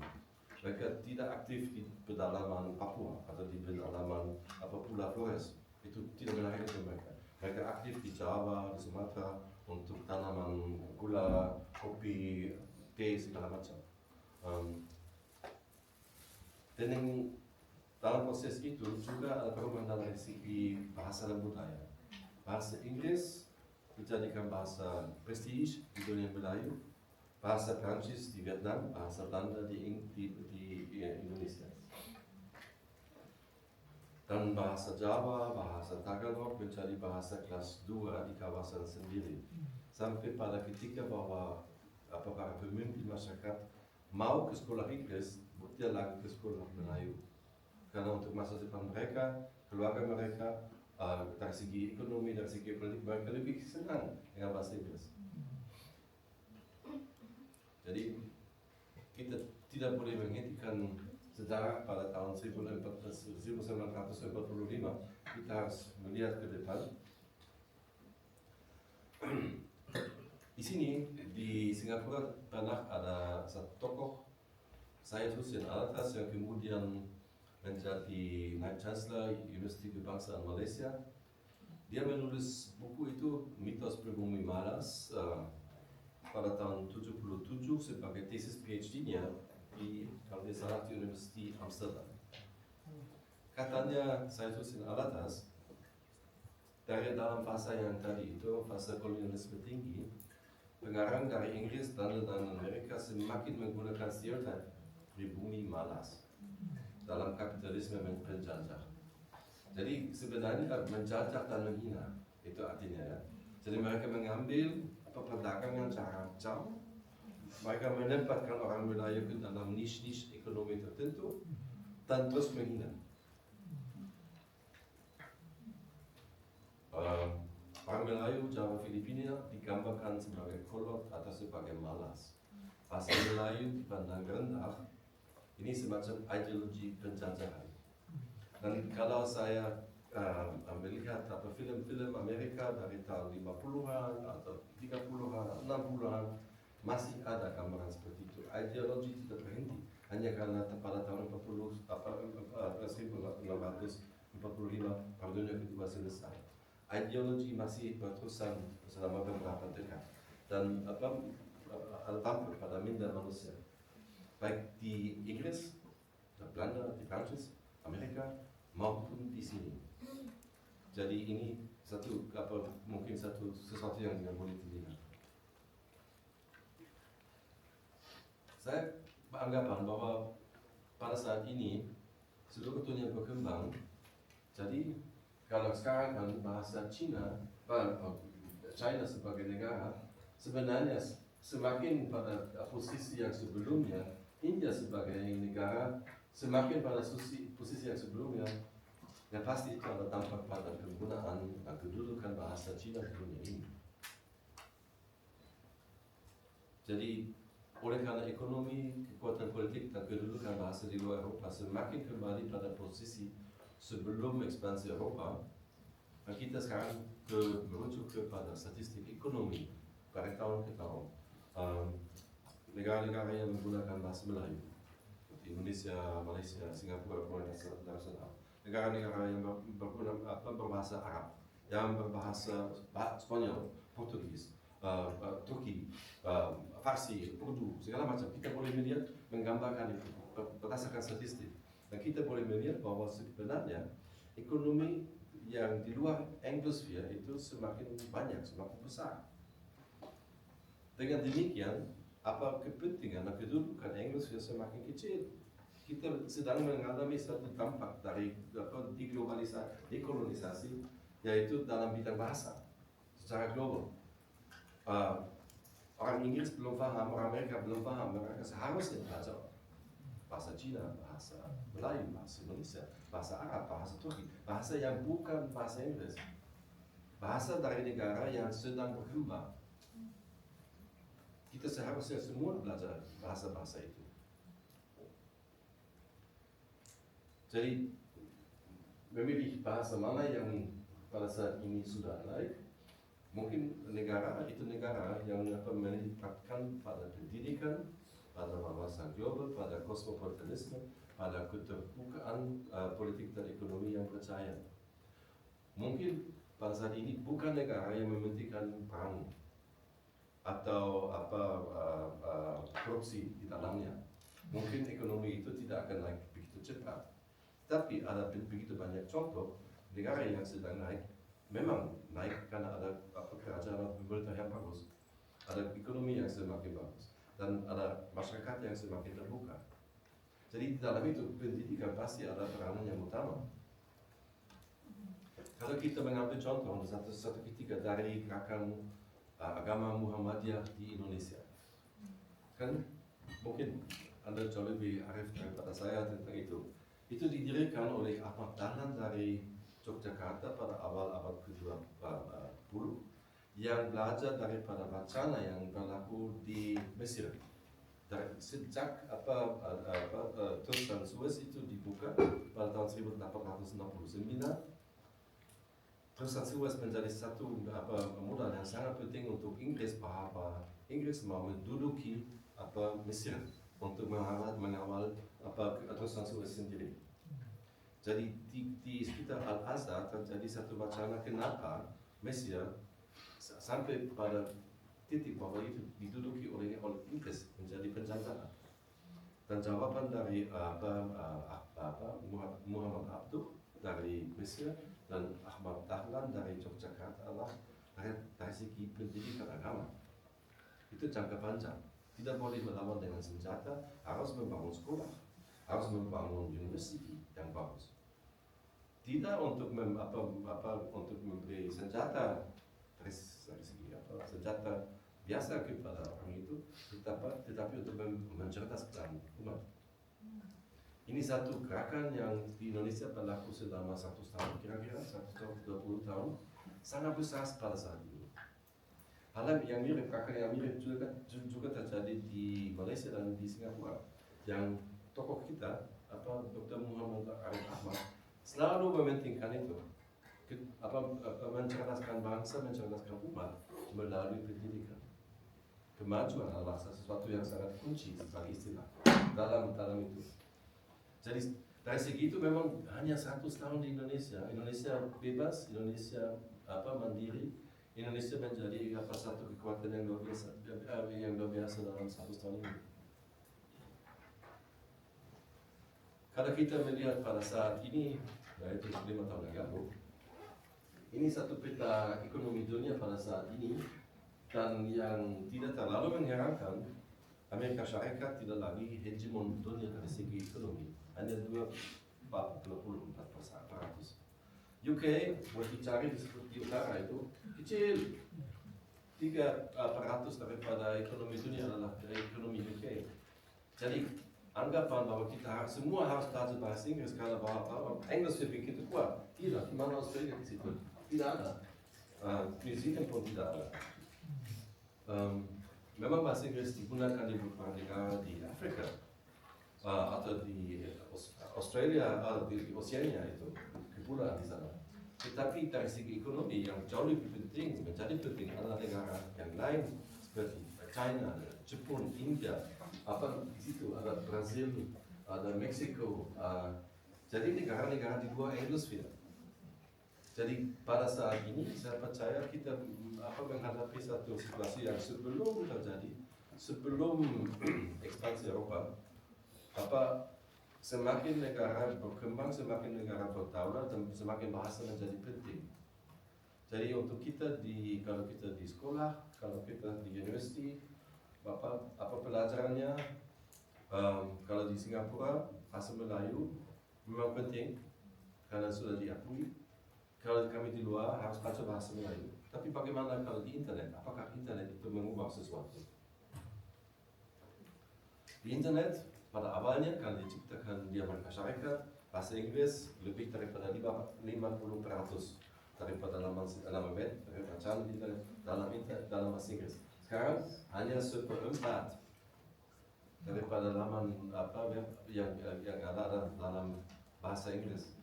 Mereka tidak aktif di pedalaman Papua atau di pedalaman Pulau Flores. Itu tidak menarik untuk mereka. Mereka aktif di Jawa, di Sumatera untuk tanaman gula, kopi, teh, segala macam. Dan dalam proses itu juga ada perubahan dari segi bahasa dan budaya. Bahasa Inggris dijadikan bahasa prestige di dunia Melayu, bahasa Prancis di Vietnam, bahasa Belanda di Indonesia. Dan bahasa Jawa, bahasa Tagalog menjadi bahasa kelas 2 di kawasan sendiri. Sampai pada ketika bahwa para pemimpin masyarakat mau ke sekolah Inggris, dia lagi ke sekolah Melayu. Karena untuk masa depan mereka, keluarga mereka, dari segi ekonomi, dari segi politik, mereka lebih senang dengan bahasa Inggris. Jadi kita tidak boleh menghentikan sejarah pada tahun 1945, kita harus melihat ke depan. Di sini, di Singapura pernah ada satu tokoh, Syed Hussein Alatas, yang kemudian menjadi Knight Chancellor Universiti Kebangsaan Malaysia. Dia menulis buku itu, Mitos Pribumi Malas, pada tahun 77 sebagai tesis PhD-nya kalau dia salah di Universiti Amsterdam. Katanya Syed Hussein Alatas, dari dalam fase yang tadi itu, fase kolonialisme tinggi, pengarang dari Inggris, Belanda dan Amerika semakin menggunakan stereotip pribumi malas dalam kapitalisme penjajah. Jadi sebenarnya menjajah dan menghina, itu artinya ya. Jadi mereka mengambil perdagangan cara jauh. Mereka menempatkan orang Melayu ke dalam niche ekonomi tertentu dan terus menghina. Orang Melayu, Jawa, Filipina digambarkan sebagai kolot atau sebagai malas. Bahasa Melayu dipandang rendah. Ini semacam ideologi penjajahan. Dan kalau saya melihat film-film Amerika dari tahun 50-an atau 30-an, 60-an, masih ada gambaran seperti itu. Ideologi tidak berhenti hanya karena pada tahun 1945 Perang Dunia Kedua selesai. Ideologi masih berterusan selama beberapa dekade dan tampil pada minda manusia, baik di Inggris, di Belanda, di Prancis, Amerika maupun di sini. Jadi ini mungkin sesuatu yang tidak boleh dilihat. Saya beranggapan bahwa pada saat ini seluruh dunia berkembang. Jadi kalau sekarang kan bahasa China sebagai negara sebenarnya semakin pada posisi yang sebelumnya, India sebagai negara semakin pada posisi yang sebelumnya, ya pasti itu ada dampak pada penggunaan dan kedudukan bahasa Cina di dunia ini. Jadi oleh karena ekonomi, kekuatan politik dan kedudukan bahasa di luar Eropa semakin kembali pada posisi sebelum ekspansi Eropa, dan kita sekarang merujuk kepada statistik ekonomi dari tahun ke tahun. Negara-negara yang menggunakan bahasa Melayu, seperti Indonesia, Malaysia, Singapura, Brunei Darussalam. Negara-negara yang berbahasa Arab, yang berbahasa Spanyol, Portugis, Turki, Farsi, Urdu, segala macam. Kita boleh melihat, menggambarkan itu berdasarkan statistik. Dan kita boleh melihat bahwa sebenarnya ekonomi yang di luar Anglosphere itu semakin banyak, semakin besar. Dengan demikian, apa kepentingan dan kedudukan Anglosphere semakin kecil. Kita sedang mengalami satu dampak dari dekolonisasi, yaitu dalam bidang bahasa secara global. Orang Inggris belum paham, orang Amerika belum paham, mereka seharusnya belajar bahasa Cina, bahasa Melayu, bahasa Indonesia, bahasa Arab, bahasa Turki, bahasa yang bukan bahasa Inggris, bahasa dari negara yang sedang berkembang. Kita seharusnya semua belajar bahasa-bahasa itu. Jadi memilih bahasa mana yang pada saat ini sudah naik, mungkin negara itu negara yang menempatkan pada pendidikan, pada wawasan global, pada kosmopolitanisme, pada keterbukaan politik dan ekonomi yang percaya. Mungkin pada saat ini bukan negara yang mementingkan perang atau korupsi di dalamnya. Mungkin ekonomi itu tidak akan naik begitu cepat. Tapi ada begitu banyak contoh negara yang sedang naik, memang naik karena ada kerajaan atau pemerintah yang bagus, ada ekonomi yang semakin bagus, dan ada masyarakat yang semakin terbuka. Jadi di dalam itu pendidikan pasti ada peranan yang utama. Kalau kita mengambil contoh satu ketika dari gerakan agama Muhammadiyah di Indonesia, kan mungkin Anda jauh lebih arif daripada saya tentang itu. Itu didirikan oleh Ahmad Dahlan dari Yogyakarta pada awal abad ke-20 yang belajar daripada wacana yang berlaku di Mesir. Sejak Tulisan Suez itu dibuka pada tahun 1869, Tulisan Suez menjadi satu modal yang sangat penting untuk Inggris bahwa Inggris mau menduduki Mesir untuk mengawal Tulisan Suez sendiri. Jadi di sekitar Al-Azhar terjadi satu wacana kenapa Mesir sampai pada titik bahwa itu diduduki oleh Inggris menjadi penjajah. Dan jawaban dari Muhammad Abduh dari Mesir dan Ahmad Dahlan dari Yogyakarta adalah dari segi pendidikan agama. Itu jangka panjang. Tidak boleh melawan dengan senjata, harus membangun sekolah, harus membangun universiti yang bagus. Tidak untuk memberi senjata dari segi senjata biasa kepada orang itu, tetapi untuk mencerdaskan umat. Ini satu gerakan yang di Indonesia berlaku selama 100 tahun, kira-kira 120 tahun, sangat besar pada saat ini. Hal yang mirip, gerakan yang mirip juga terjadi di Malaysia dan di Singapura, yang tokoh kita, Dr. Muhammad Arif Ahmad, selalu mementingkan itu, mencerdaskan bangsa, mencerdaskan umat melalui pendidikan. Kemajuan adalah sesuatu yang sangat kunci sebagai istilah dalam itu. Jadi dari segi itu memang hanya 100 tahun di Indonesia. Indonesia bebas, Indonesia mandiri, Indonesia menjadi satu kekuatan yang luar biasa dalam 100 tahun ini. Kalau kita melihat pada saat ini, yaitu 5 tahun yang lalu, ini satu peta ekonomi dunia pada saat ini, dan yang tidak terlalu mengherankan, Amerika Syarikat tidak lagi hegemon dunia dari segi ekonomi, hanya 24%. UK, buat dicari di utara itu kecil, 3% daripada ekonomi dunia adalah dari ekonomi UK. Jadi anggapan bahwa kita semua harus belajar bahasa Inggris karena bahwa English lebih kita kuat. Tidak, di mana Australia di situ? Tidak ada. New Zealand pun tidak ada. Memang bahasa Inggris digunakan di beberapa negara di Afrika atau di Australia atau di Oceania itu kepulauan di sana. Tetapi dari segi ekonomi yang jauh lebih penting, menjadi penting adalah negara yang lain seperti China, Jepun, India, apa di situ ada Brazil, ada Meksiko. Jadi negara-negara di luar Inggris. Jadi pada saat ini saya percaya kita menghadapi satu situasi yang sebelum terjadi, sebelum ekspansi Eropa, semakin negara berkembang, semakin negara berdaulat dan semakin bahasa menjadi penting. Jadi untuk kita kalau kita di sekolah, kalau kita di university, apa pelajarannya? Kalau di Singapura bahasa Melayu memang penting karena sudah diakui. Kalau kami di luar harus baca bahasa Melayu. Tapi bagaimana kalau di internet? Apakah internet itu mengubah sesuatu? Di internet pada awalnya kan diciptakan di Amerika Syarikat, bahasa Inggris lebih daripada 50% daripada laman web, bacaan internet dalam bahasa Inggris. Sekarang hanya 1/4 daripada laman web yang ada dalam bahasa Inggris.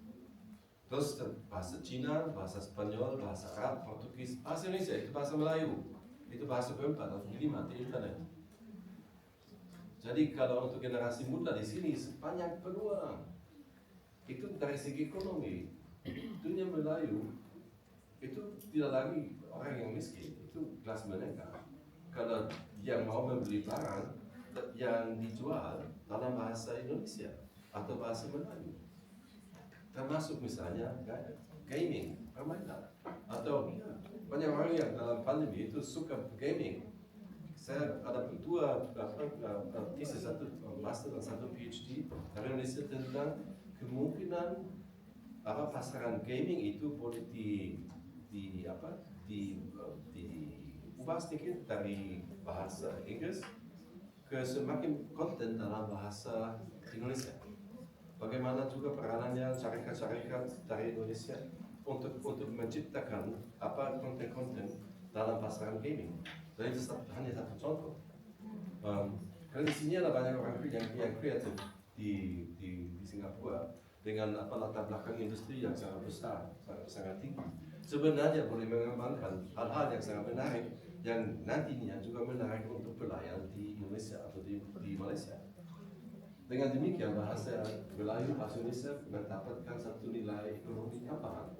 Terus bahasa Cina, bahasa Spanyol, bahasa Arab, Portugis, bahasa Indonesia itu bahasa Melayu, itu bahasa keempat atau kelima di internet. Jadi kalau untuk generasi muda di sini sebanyak peluang. Itu dari segi ekonomi. Dunia Melayu itu tidak lagi orang yang miskin, itu kelas menengah. Kalau yang mau membeli barang yang dijual dalam bahasa Indonesia atau bahasa Melayu, termasuk misalnya gaming, permainan, atau banyak orang yang dalam pandemi itu suka gaming. Saya ada dua thesis, satu master dan satu PhD dari Indonesia tentang kemungkinan pasaran gaming itu boleh diubah sedikit dari bahasa Inggris ke semakin konten dalam bahasa Indonesia. Bagaimana juga peranannya syarikat-syarikat dari Indonesia untuk menciptakan konten-konten dalam pasaran gaming. Jadi itu hanya satu contoh. Karena di sini ada banyak orang yang kreatif di Singapura dengan latar belakang industri yang sangat besar, sangat tinggi. Sebenarnya boleh mengembangkan hal-hal yang sangat menarik yang nantinya juga menarik untuk pelayan di Indonesia atau di Malaysia. Dengan demikian bahasa Melayu, bahasa Indonesia mendapatkan satu nilai ekonomi tambahan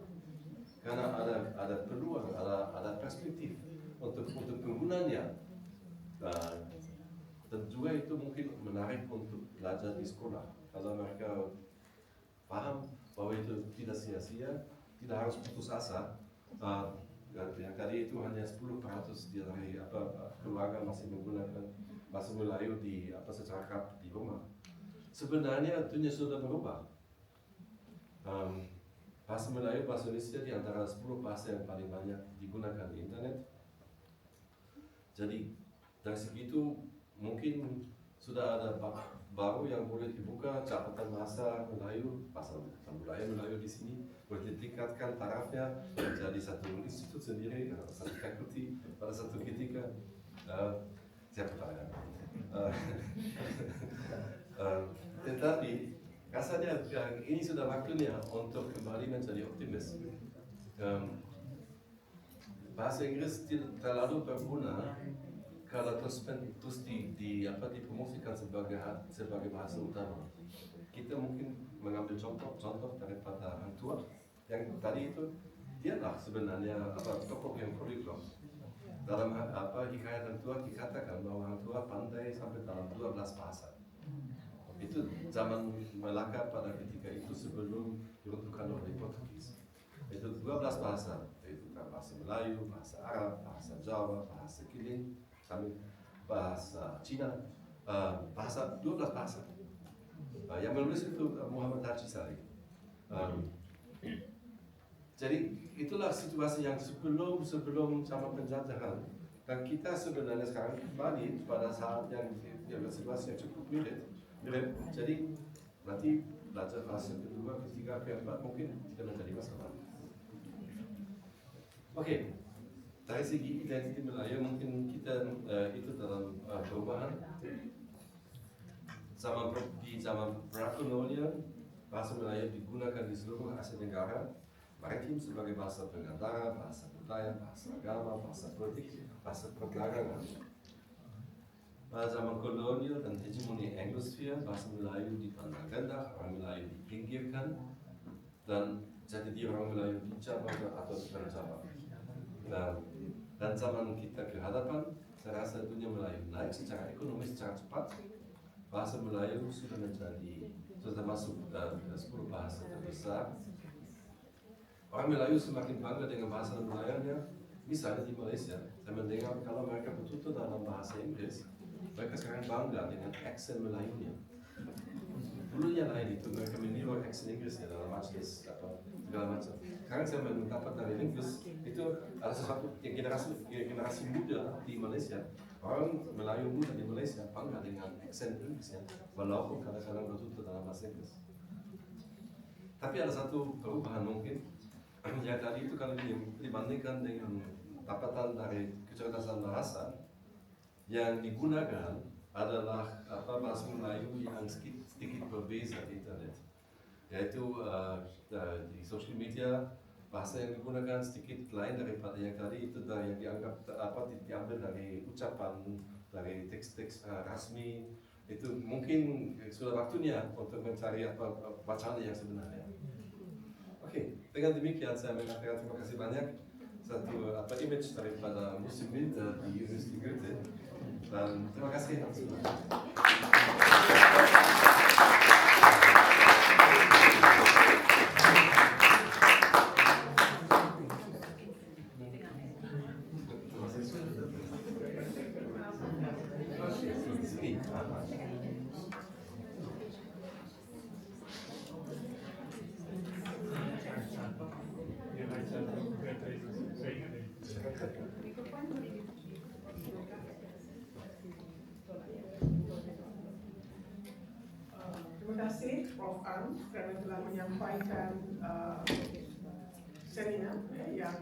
karena ada peluang, ada perspektif untuk penggunanya, dan juga itu mungkin menarik untuk belajar di sekolah kalau mereka paham bahwa itu tidak sia-sia, tidak harus putus asa. Yang tadi itu hanya 10% dari keluarga masih menggunakan bahasa Melayu secara kerap di rumah. Sebenarnya dunia sudah berubah. Bahasa Melayu, bahasa Indonesia di antara 10 bahasa yang paling banyak digunakan di internet. Jadi dari segitu mungkin sudah ada baru yang boleh dibuka, catatan bahasa Melayu, bahasa Melayu di sini boleh ditingkatkan tarafnya menjadi satu institut sendiri, satu fakulti pada satu ketika. Siapa tahu ya. Tetapi rasanya ini sudah waktunya untuk kembali menjadi optimis. Bahasa Inggris tidak terlalu berguna kalau terus dipromosikan sebagai bahasa utama. Kita mungkin mengambil contoh daripada Hang Tuah yang tadi itu, dialah sebenarnya tokoh yang polyglot. Dalam hikayat Hang Tuah dikatakan bahwa Hang Tuah pandai sampai dalam 12 bahasa. Itu zaman Melaka pada ketika itu sebelum diruntuhkan oleh Portugis. Itu 12 bahasa. bahasa Melayu, bahasa Arab, bahasa Jawa, bahasa Kiling, bahasa Cina, 12 bahasa. Yang menulis itu Muhammad Haji Saleh. Jadi itulah situasi yang sebelum zaman penjajahan, dan kita sebenarnya sekarang kembali pada saat yang situasi yang cukup mirip. Jadi nanti belajar fase kedua, ketiga, keempat mungkin tidak menjadi masalah. Oke, dari segi identitas Melayu mungkin kita itu dalam perubahan. Di zaman prakolonial, bahasa Melayu digunakan di seluruh Asia Tenggara, maritim sebagai bahasa pengantara, bahasa budaya, bahasa agama, bahasa politik, bahasa perdagangan. Pada zaman kolonial dan hegemoni Anglosfer, bahasa Melayu dipandang rendah, orang Melayu dipinggirkan, dan jadi diri orang Melayu dicabar atau tercabar. Dan zaman kita ke hadapan, saya rasa dunia Melayu naik secara ekonomi secara cepat. Bahasa Melayu sudah masuk ke 10 bahasa terbesar. Orang Melayu semakin bangga dengan bahasa Melayunya. Misalnya di Malaysia, saya mendengar kalau mereka bertutur dalam bahasa Inggris, mereka sekarang bangga dengan aksen Melayunya. Dulunya lain itu, mereka meniru aksen Inggrisnya dalam majelis atau segala macam. Sekarang saya mendapat dari Inggris, itu ada sesuatu yang generasi muda di Malaysia. Orang Melayu muda di Malaysia bangga dengan aksen Inggrisnya, walaupun kadang-kadang bertutur dalam bahasa Inggris. Tapi ada satu perubahan mungkin, yang tadi itu kalau dibandingkan dengan dapatan dari kecerdasan bahasa, yang digunakan adalah bahasa Melayu yang sedikit berbeza di internet, yaitu di social media. Bahasa yang digunakan sedikit lain daripada yang tadi itu yang dianggap diambil dari ucapan, dari teks-teks rasmi. Itu mungkin sudah waktunya untuk mencari bacaan yang sebenarnya. Oke, dengan demikian saya mengatakan terima kasih banyak. Satu image daripada musim winter di University Goethe, dan terima kasih atas semua. Terima kasih Prof. Am kerana telah menyampaikan seminar yang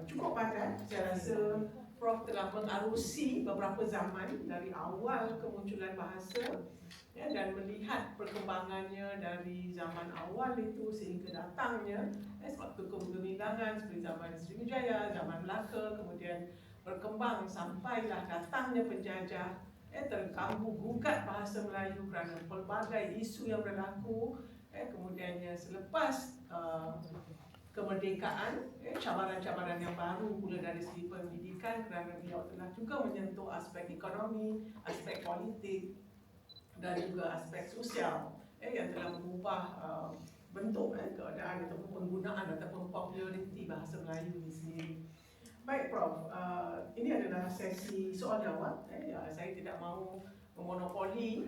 cukup padat. Saya rasa Prof telah mengarusi beberapa zaman dari awal kemunculan bahasa dan melihat perkembangannya dari zaman awal itu sehingga datangnya waktu kegemilangan seperti zaman Sriwijaya, zaman Melaka, kemudian berkembang sampailah datangnya penjajah, terganggu gugat bahasa Melayu kerana pelbagai isu yang berlaku, kemudiannya selepas kemerdekaan, cabaran-cabaran yang baru pula dari segi pendidikan kerana beliau telah juga menyentuh aspek ekonomi, aspek politik dan juga aspek sosial yang telah mengubah bentuk keadaan ataupun penggunaan ataupun populariti bahasa Melayu ini sendiri. Baik Prof, ini adalah sesi soal jawab. Saya tidak mahu memonopoli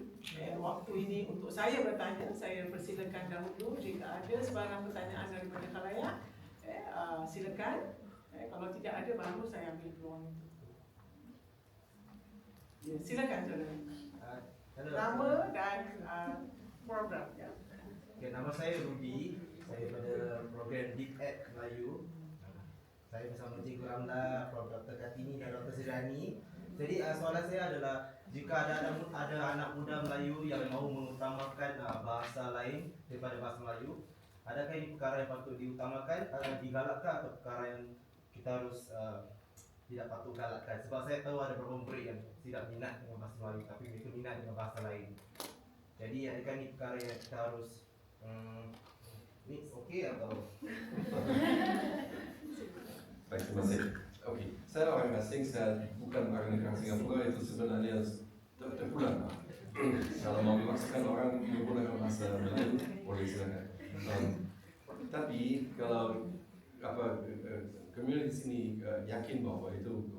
waktu ini untuk saya bertanya. Saya persilakan dahulu jika ada sebarang pertanyaan daripada khalayak, silakan. Kalau tidak ada baru saya ambil peluang itu. Ya, silakan saudara. Nama dan program ya. Okay, nama saya Ruby. Saya pada program Deep Ed Melayu. Saya bersama Cikgu Ramla, Prof. Dr. Kartini dan Dr. Sirani. Jadi soalan saya adalah, jika ada anak muda Melayu yang mahu mengutamakan bahasa lain daripada bahasa Melayu, adakah ini perkara yang patut diutamakan, digalakkan, atau perkara yang kita harus tidak patut galakkan? Sebab saya tahu ada beberapa murid yang tidak minat dengan bahasa Melayu tapi mereka minat dengan bahasa lain. Jadi adakah ini perkara yang kita harus ini okey atau Baik, terima kasih. Oke, saya orang asing, saya bukan orang negara Singapura, itu sebenarnya terpulang. Kalau mau memaksakan orang menggunakan bahasa Melayu, boleh silakan. Tapi kalau community sini yakin bahwa itu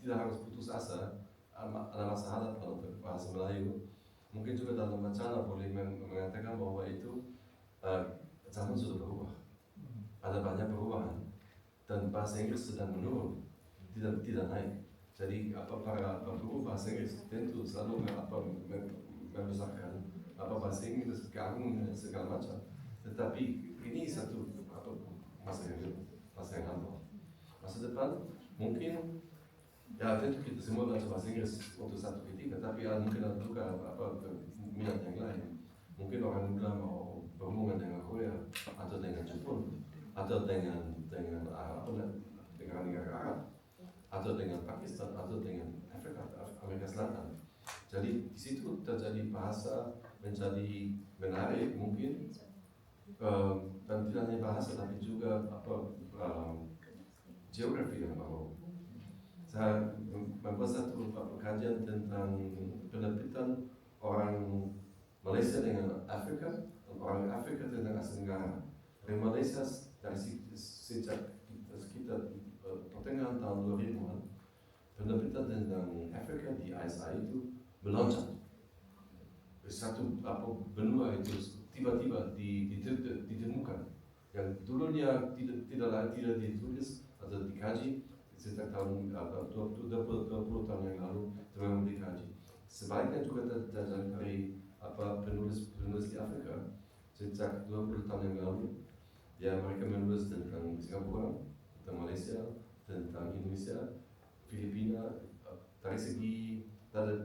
tidak harus putus asa, ada masalah untuk bahasa Melayu. Mungkin juga dalam wacana boleh mengatakan bahwa itu zaman sudah berubah, ada banyak perubahan dan bahasa Inggris sedang menurun, tidak naik. Jadi para guru bahasa Inggris tentu selalu membesarkan bahasa Inggris, keagungan dan segala macam. Tetapi ini satu masa yang lama. Masa depan mungkin ya tentu kita semua belajar bahasa Inggris untuk satu ketika, tapi mungkin ada juga minat yang lain. Mungkin orang muda mau berhubungan dengan Korea atau dengan Jepun atau dengan negara Arab atau dengan Pakistan atau dengan Amerika Selatan. Jadi di situ terjadi bahasa menjadi menarik mungkin, dan tidak hanya bahasa tapi juga geografi yang baru. Saya membuat satu kajian tentang penerbitan orang Malaysia dengan Afrika dan orang Afrika dengan Asia Tenggara. Dari Malaysia dari sejak sekitar pertengahan tahun 2000-an, penerbitan tentang Afrika di ISI itu melonjak. Satu benua itu tiba-tiba ditemukan yang dulunya tidak ditulis atau dikaji sejak tahun 20 tahun yang lalu memang dikaji. Sebaliknya juga terjadi dari penulis di Afrika sejak 20 tahun yang lalu. Ya, mereka menulis tentang Singapura, tentang Malaysia, tentang Indonesia, Filipina, dari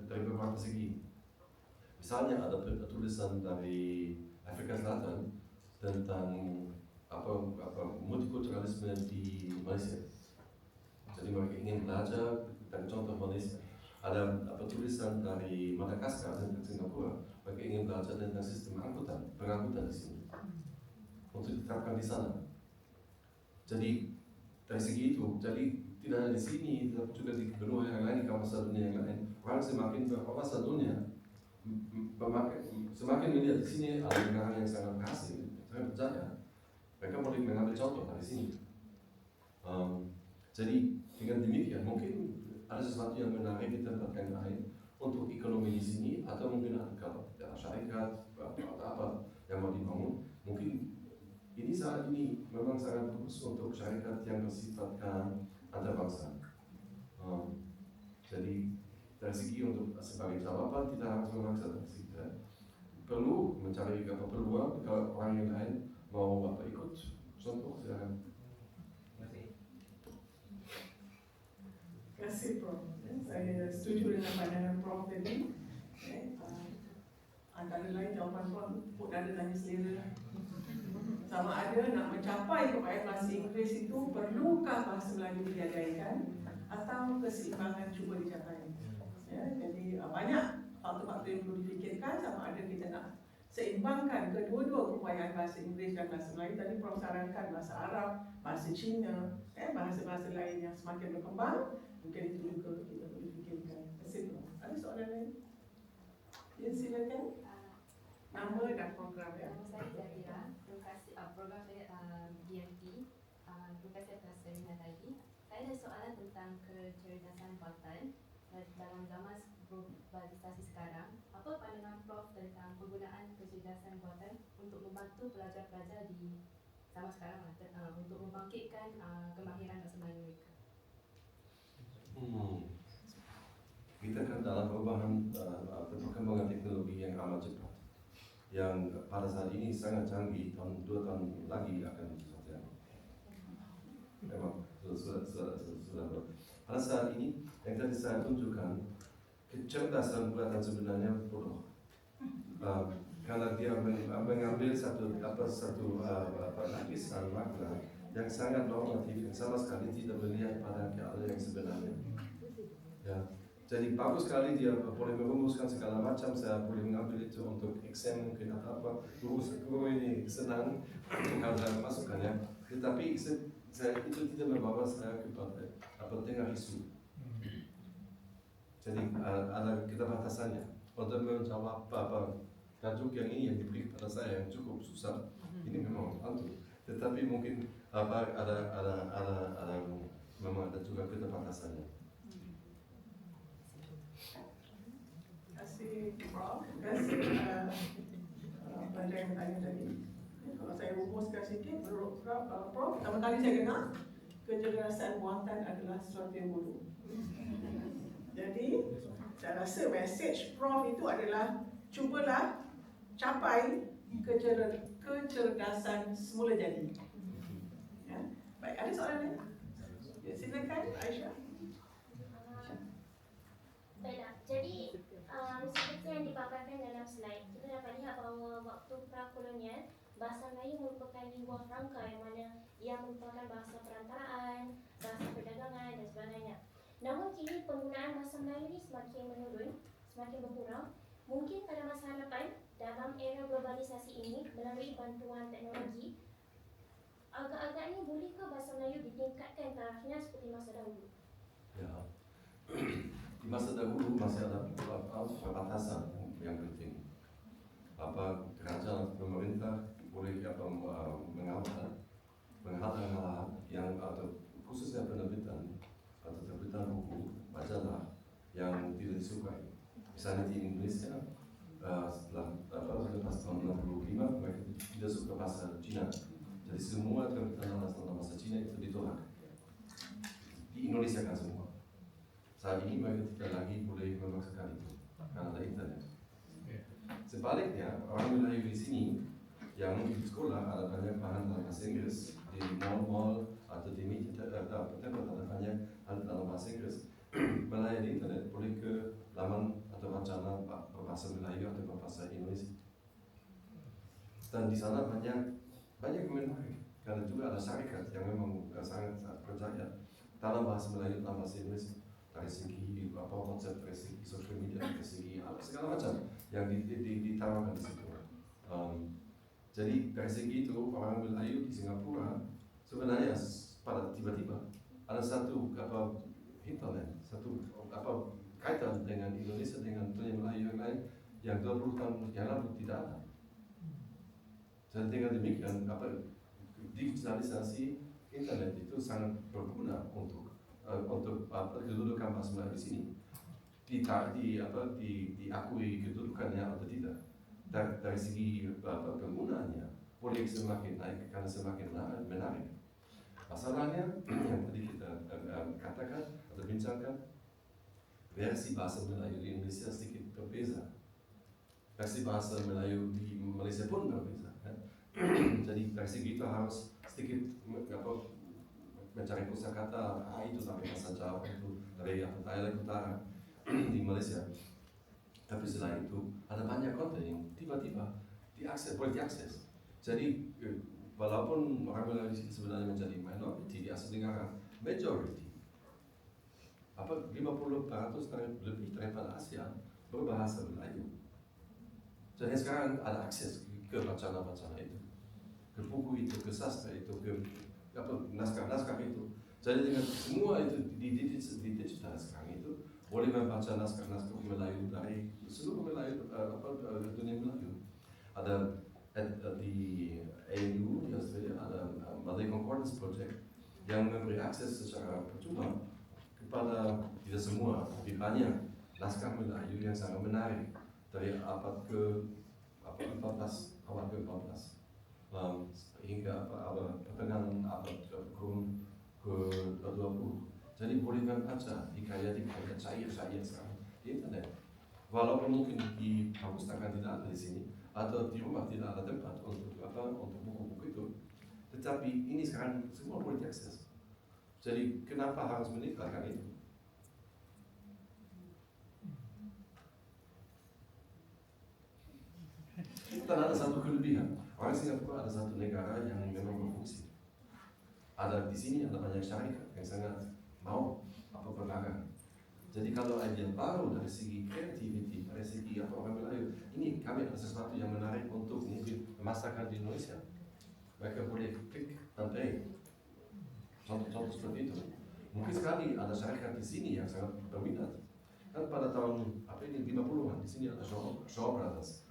beberapa segi. Misalnya ada tulisan dari Afrika Selatan tentang multikulturalisme di Malaysia. Jadi mereka ingin belajar dari contoh Malaysia. Ada tulisan dari Madagaskar tentang Singapura. Mereka ingin belajar tentang sistem pengangkutan di sini untuk diterapkan di sana. Jadi dari segi itu, jadi tidak hanya di sini, tetapi juga di benua yang lain, di kawasan dunia yang lain. Orang semakin berwawasan dunia, semakin melihat di sini ada negara yang sangat berhasil, sangat berjaya. Mereka boleh mengambil contoh dari sini. Jadi dengan demikian mungkin ada sesuatu yang menarik di tempat yang lain untuk ekonomi di sini, atau mungkin ada kalau syarikat atau apa yang mau dibangun. Mungkin ini saat ini memang sangat bagus untuk syarikat yang bersifatkan antarabangsa. Jadi dari segi untuk sebagai jawaban tidak harus memaksa dari segi perlu mencari peluang kalau orang yang lain mau ikut contoh silakan. Terima kasih Prof. Saya setuju dengan pandangan Prof tadi. Antara lain jawapan Prof pun ada tanya selera. Sama ada nak mencapai kebaikan bahasa Inggeris itu perlukah bahasa Melayu digadaikan atau keseimbangan cuba dicapai. Ya, jadi banyak faktor-faktor yang perlu difikirkan, sama ada kita nak seimbangkan kedua-dua keupayaan bahasa Inggeris dan bahasa Melayu. Tadi Prof sarankan bahasa Arab, bahasa Cina, bahasa-bahasa lain yang semakin berkembang, mungkin itu juga kita perlu fikirkan. Terima kasih Prof. Ada soalan lain? Ya, silakan. Nama dan program ya. Nama saya Zahira. Terima kasih program saya BMT. Terima kasih atas seminar tadi. Saya ada soalan tentang kecerdasan buatan dalam zaman globalisasi sekarang. Apa pandangan Prof tentang penggunaan kecerdasan buatan untuk membantu pelajar-pelajar di zaman sekarang untuk membangkitkan kemahiran bahasa Melayu mereka? Kita kan dalam perubahan perkembangan teknologi yang amat cepat, yang pada saat ini sangat canggih. 2 tahun lagi akan sesuatu yang memang sudah. Pada saat ini yang tadi saya tunjukkan, kecerdasan buatan sebenarnya bodoh. Karena dia mengambil satu lapisan makna yang sangat normatif, yang sama sekali tidak melihat pada keadaan yang sebenarnya. Ya. Jadi bagus sekali dia boleh merumuskan segala macam. Saya boleh mengambil itu untuk exam mungkin atau apa. Guru ini senang kalau saya masukkan ya. Tetapi saya itu tidak membawa saya kepada tengah isu. Jadi ada keterbatasannya untuk menjawab tajuk yang ini yang diberi kepada saya yang cukup susah. Ini memang bantu. Tetapi mungkin memang ada juga keterbatasannya. Terima kasih Prof. Terima kasih Pelajar yang bertanya tadi. Kalau saya rumuskan sikit, menurut Prof, pertama kali saya dengar kecerdasan buatan adalah sesuatu yang bodoh. Jadi saya rasa mesej Prof itu adalah cubalah capai kecerdasan semula jadi. Ya. Baik, ada soalan lain? Ya, silakan Aisyah. Baiklah, jadi seperti yang dipaparkan dalam slide, kita dapat lihat bahawa waktu prakolonial, bahasa Melayu merupakan lingua franca yang mana ia merupakan bahasa perantaraan, bahasa perdagangan dan sebagainya. Namun kini penggunaan bahasa Melayu ini semakin menurun, semakin berkurang. Mungkin pada masa hadapan, dalam era globalisasi ini, melalui bantuan teknologi, agak-agaknya bolehkah bahasa Melayu ditingkatkan tarafnya seperti masa dahulu? Ya. Di masa dahulu masih ada perbatasan yang penting. Kerajaan pemerintah boleh menghalang yang atau khususnya penerbitan atau terbitan buku majalah yang tidak disukai. Misalnya di Indonesia lepas tahun 65 mereka tidak suka bahasa Cina. Jadi semua terbitan dalam bahasa Cina itu ditolak. Di Indonesia kan semua. Saat ini mereka tidak lagi boleh memaksakan itu karena ada internet. Sebaliknya, orang Melayu di sini yang di sekolah ada banyak bahan dalam bahasa Inggris, di mall-mall atau di media ada banyak dalam bahasa Inggris. Melalui internet boleh ke laman atau wacana berbahasa Melayu atau berbahasa Indonesia. Dan di sana banyak yang menarik karena juga ada syarikat yang memang sangat percaya dalam bahasa Melayu dalam bahasa Indonesia. Dari segi konsep, dari segi social media, dari segi segala macam yang ditawarkan di situ. Jadi dari segi itu orang Melayu di Singapura sebenarnya pada tiba-tiba ada satu internet, satu kaitan dengan Indonesia dengan dunia Melayu yang lain yang 20 tahun yang lalu tidak ada. Jadi dengan demikian digitalisasi internet itu sangat berguna untuk kedudukan bahasa Melayu di sini diakui kedudukannya atau tidak dari segi penggunaannya boleh semakin naik karena semakin menarik. Masalahnya yang tadi kita katakan atau bincangkan, versi bahasa Melayu di Indonesia sedikit berbeza, versi bahasa Melayu di Malaysia pun berbeza kan? Jadi dari segi itu harus sedikit mencari kosakata itu sampai bahasa Jawa itu dari dialek utara di Malaysia. Tapi selain itu ada banyak konten yang tiba-tiba boleh diakses. Jadi walaupun orang Melayu sebenarnya menjadi minority di Asia Tenggara, majority 50% lebih daripada Asia berbahasa Melayu. Jadi sekarang ada akses ke wacana-wacana itu, ke buku itu, ke sastra itu, ke naskah-naskah itu. Jadi dengan semua itu di digital sekarang itu boleh membaca naskah-naskah Melayu dari seluruh Melayu dunia Melayu. Ada di ANU di Australia ada Malay Concordance Project yang memberi akses secara percuma kepada tidak semua, tapi banyak naskah Melayu yang sangat menarik dari abad ke-14 hingga pertengahan abad ke-20. Jadi boleh membaca hikayat-hikayat syair-syair sekarang di internet. Walaupun mungkin di perpustakaan tidak ada di sini atau di rumah tidak ada tempat untuk buku-buku itu, tetapi ini sekarang semua boleh diakses. Jadi kenapa harus meninggalkan itu? Dan ada satu kelebihan. Orang Singapura ada satu negara yang memang berfungsi. Ada di sini ada banyak syarikat yang sangat mau berdagang. Jadi kalau ide baru dari segi kreativiti, dari segi orang Melayu, ini kami ada sesuatu yang menarik untuk mungkin memasarkan di Indonesia. Mereka boleh klik dan play. Contoh seperti itu. Mungkin sekali ada syarikat di sini yang sangat berminat. Kan pada tahun 50-an di sini ada Shaw Brothers,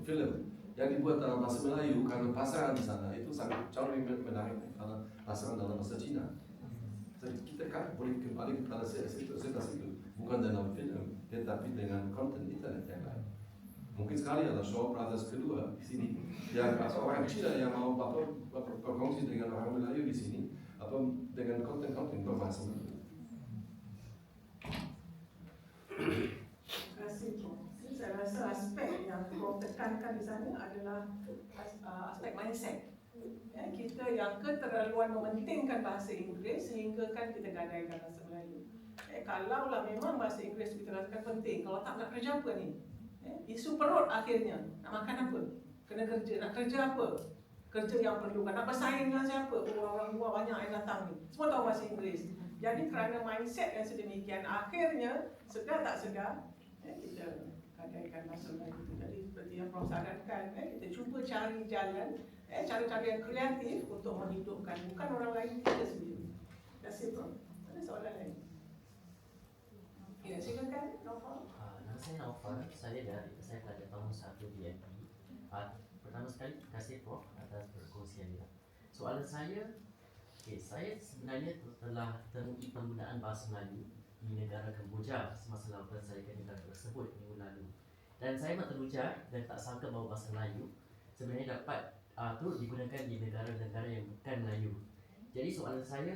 film yang dibuat dalam bahasa Melayu karena pasaran di sana itu sangat jauh lebih menarik daripada pasaran dalam bahasa Cina. Jadi kita kan boleh kembali kepada situ, bukan dalam film, tetapi dengan konten internet yang lain. Mungkin sekali ada Shaw Brothers kedua di sini, yang orang Cina yang mau berkongsi dengan orang Melayu di sini, atau dengan konten-konten berbahasa Melayu. Terima kasih, Prof. Saya rasa aspek yang Prof tekankan di sana adalah aspek mindset. Ya, kita yang keterlaluan mementingkan bahasa Inggeris sehingga kan kita gadaikan bahasa Melayu. Kalaulah memang bahasa Inggeris kita rasakan penting, kalau tak nak kerja apa ni? Isu perut akhirnya, nak makan apa? Kena kerja, nak kerja apa? Kerja yang perlukan, nak bersaing dengan siapa? Orang-orang luar banyak yang datang ni, semua tahu bahasa Inggeris. Jadi kerana mindset yang sedemikian, akhirnya sedar tak sedar, kita gadaikan bahasa Melayu itu. Jadi seperti yang Prof sarankan, kita cuba cari jalan, cara-cara yang kreatif untuk menghidupkan, bukan orang lain, kita sendiri. Terima kasih, Prof. Ada soalan lain? Ya, silakan, Naufal. Nama saya Naufal, saya pelajar tahun 1 di MI. Pertama sekali, terima kasih Prof atas perkongsiannya. Soalan saya, saya sebenarnya telah temui penggunaan bahasa Melayu di negara Kemboja semasa laluan saya ke negara tersebut minggu lalu. Dan saya terlujar dan tak sangka bahawa bahasa Melayu sebenarnya dapat turut digunakan di negara-negara yang bukan Melayu. Jadi soalan saya,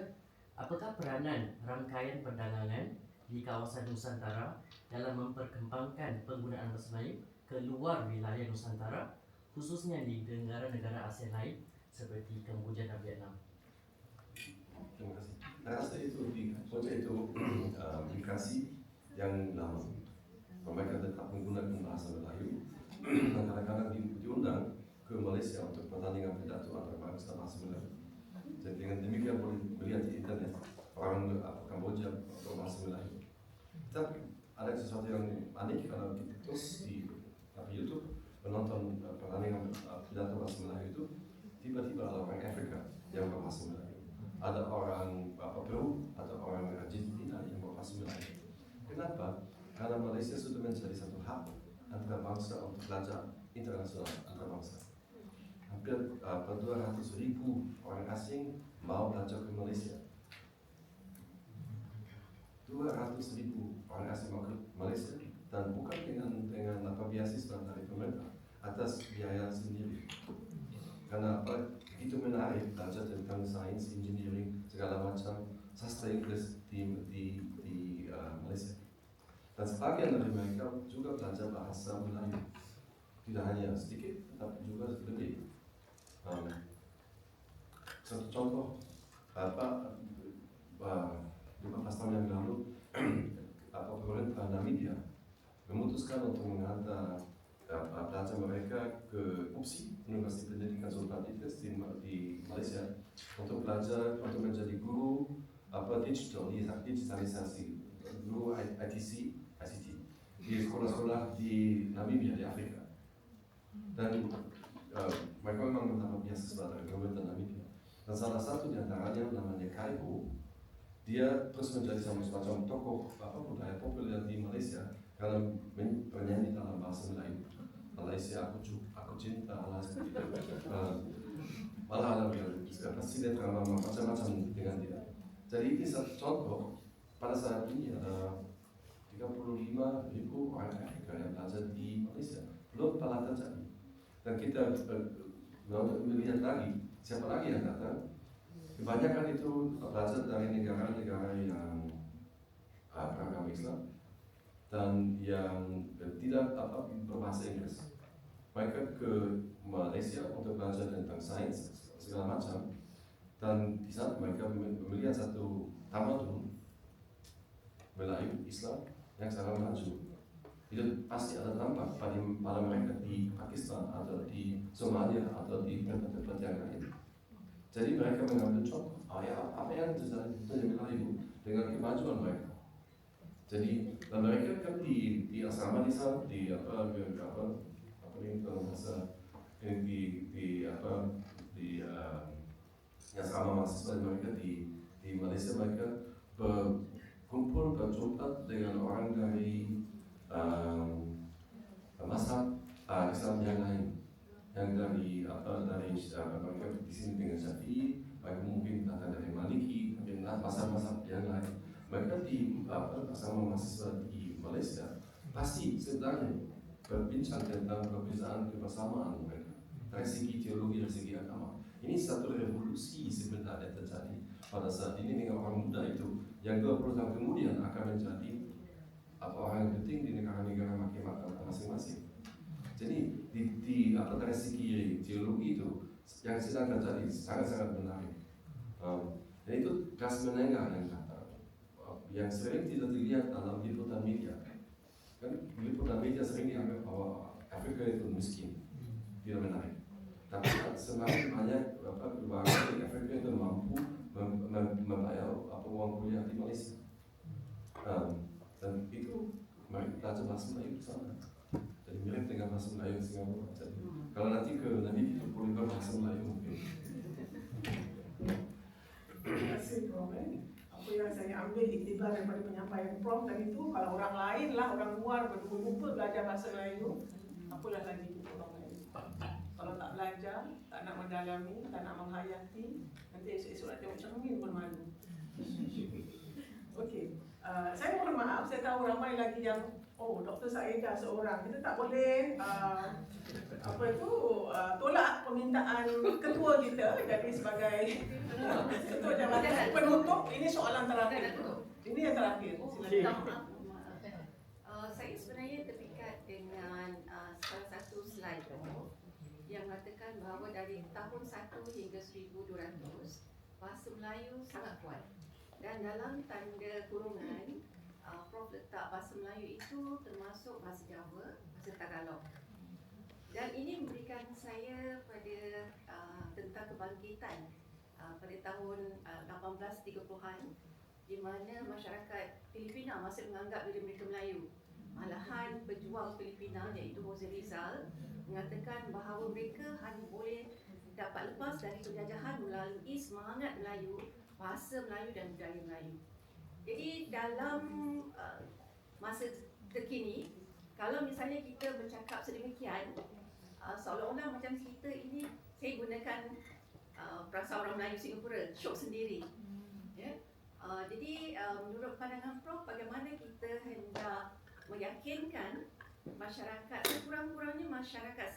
apakah peranan rangkaian perdagangan di kawasan Nusantara dalam memperkembangkan penggunaan bahasa Melayu ke luar wilayah Nusantara, khususnya di negara-negara ASEAN lain seperti Kemboja dan Vietnam? Terima kasih. Saya rasa itu indikasi yang lama. Mereka tetap menggunakan bahasa Melayu dan kadang-kadang diundang ke Malaysia untuk pertandingan pidato antarabangsa bahasa Melayu. Jadi dengan demikian boleh melihat di internet orang Kamboja berbahasa Melayu. Tapi ada sesuatu yang aneh kalau kita terus di YouTube menonton pertandingan pidato bahasa Melayu itu, tiba-tiba ada orang Afrika yang berbahasa Melayu. Ada orang Peru, ada orang Argentina yang berbahasa Melayu. Kenapa? Karena Malaysia sudah menjadi satu hub antara bangsa untuk belajar internasional antar bangsa. Hampir 200.000 orang asing mau belajar ke Malaysia. 200.000 orang asing mau ke Malaysia dan bukan dengan beasiswa dari pemerintah, atas biaya sendiri. Karena itu menarik belajar tentang sains, engineering, segala macam sastra Inggris di Malaysia. Dan sebagian dari mereka juga belajar bahasa Melayu. Tidak hanya sedikit, tapi juga lebih. Satu contoh, 15 tahun yang lalu, pemerintah Namibia memutuskan untuk menghantar pelajar mereka ke UPSI, Universitas Pendidikan Sultan Idris di Malaysia, untuk belajar, untuk menjadi guru digitalisasi, guru ICT di sekolah-sekolah di Namibia, di Afrika. Dan mereka memang mendapat beasiswa dari pemerintah Namibia. Dan salah satu di antaranya namanya Kaiho, dia terus menjadi semacam tokoh budaya populer di Malaysia karena bernyanyi dalam bahasa Melayu. Malaysia, aku cinta, seperti itu. Malah ada presiden macam-macam dengan dia. Jadi ini satu contoh. Pada saat ini ada 35.000 orang Afrika yang belajar di Malaysia. Belum telah terjadi. Dan kita melihat lagi siapa lagi yang datang. Kebanyakan itu belajar dari negara-negara yang beragama Islam dan yang tidak berbahasa Inggris. Mereka ke Malaysia untuk belajar tentang sains segala macam, dan di sana mereka melihat satu tamadun Melayu Islam yang sangat maju. Itu pasti ada dampak pada mereka di Pakistan atau di Somalia atau di tempat-tempat yang lain. Jadi mereka mengambil contoh apa yang terjadi di Melayu dengan kemajuan mereka. Jadi dan mereka kan di asrama di sana, di asrama mahasiswa mereka di Malaysia, mereka berkumpul berjumpa dengan orang dari mazhab Islam yang lain, yang dari mereka di sini dengan Syafi'i, mereka mungkin datang dari Maliki, mungkin masa-masa yang lain. Mereka bersama mahasiswa di Malaysia pasti sebenarnya berbincang tentang perbezaan kebersamaan mereka dari segi teologi, dari segi agama. Ini satu revolusi sebenarnya terjadi pada saat ini dengan orang muda itu yang 20 tahun kemudian akan menjadi orang yang penting di negara-negara masing-masing. Jadi dari segi teologi itu yang sedang terjadi sangat-sangat menarik. Dan itu kelas menengah yang sering tidak dilihat dalam liputan media. Kan liputan media sering dianggap bahwa Afrika itu miskin, tidak menarik. Tapi semakin banyak warga di Afrika itu mampu membayar uang kuliah di Malaysia. Dan itu mari kita belajar bahasa Melayu di sana. Jadi mirip dengan bahasa Melayu Singapura. Jadi kalau nanti ke Namibia itu boleh berbahasa Melayu mungkin. Terima kasih Prof. Apa yang saya ambil iktibar daripada penyampaian Prof tadi itu, kalau orang lain lah, orang luar berlupa belajar bahasa Melayu, apalah lagi itu orang lain. Kalau tak belajar, tak nak mendalami, tak nak menghayati, nanti esok-esok nak tengok cermin pun malu. Okey, saya mohon maaf, saya tahu ramai lagi yang Dr. Saedah seorang. Kita tak boleh tolak permintaan ketua kita jadi sebagai ketua jabatan penutup. Ini soalan terakhir. Ini yang terakhir. Silakan. Saya sebenarnya terpikat dengan salah satu slide yang mengatakan bahawa dari tahun 1 hingga 1200 bahasa Melayu sangat kuat. Dan dalam tanda kurungan Prof letak bahasa Melayu itu termasuk bahasa Jawa, bahasa Tagalog. Dan ini memberikan saya pada tentang kebangkitan pada tahun 1830-an, di mana masyarakat Filipina masih menganggap diri mereka Melayu. Malahan pejuang Filipina iaitu Jose Rizal mengatakan bahawa mereka hanya boleh dapat lepas dari penjajahan melalui semangat Melayu, bahasa Melayu dan budaya Melayu. Jadi dalam masa terkini, kalau misalnya kita bercakap sedemikian, seolah-olah macam cerita ini saya gunakan perasa orang Melayu Singapura, syok sendiri. Ya? Jadi menurut pandangan Prof, bagaimana kita hendak meyakinkan masyarakat, sekurang-kurangnya masyarakat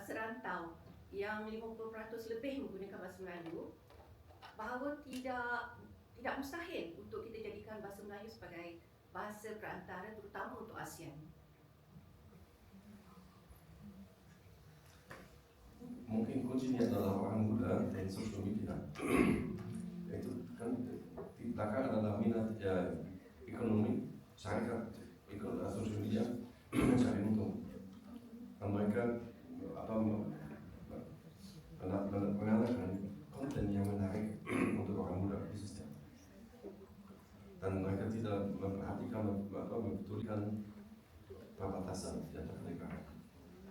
serantau yang 50% lebih menggunakan bahasa Melayu, bahawa tidak mustahil untuk kita jadikan bahasa Melayu sebagai bahasa perantara, terutama untuk ASEAN. Mungkin kuncinya adalah orang muda dan social media. Itu kan di belakang adalah minat ekonomi, syarikat, social media mencari untung. Dan mereka mengalahkan konten yang menarik untuk orang muda khususnya. Dan mereka tidak memperhatikan membetulkan perbatasan di antara negara.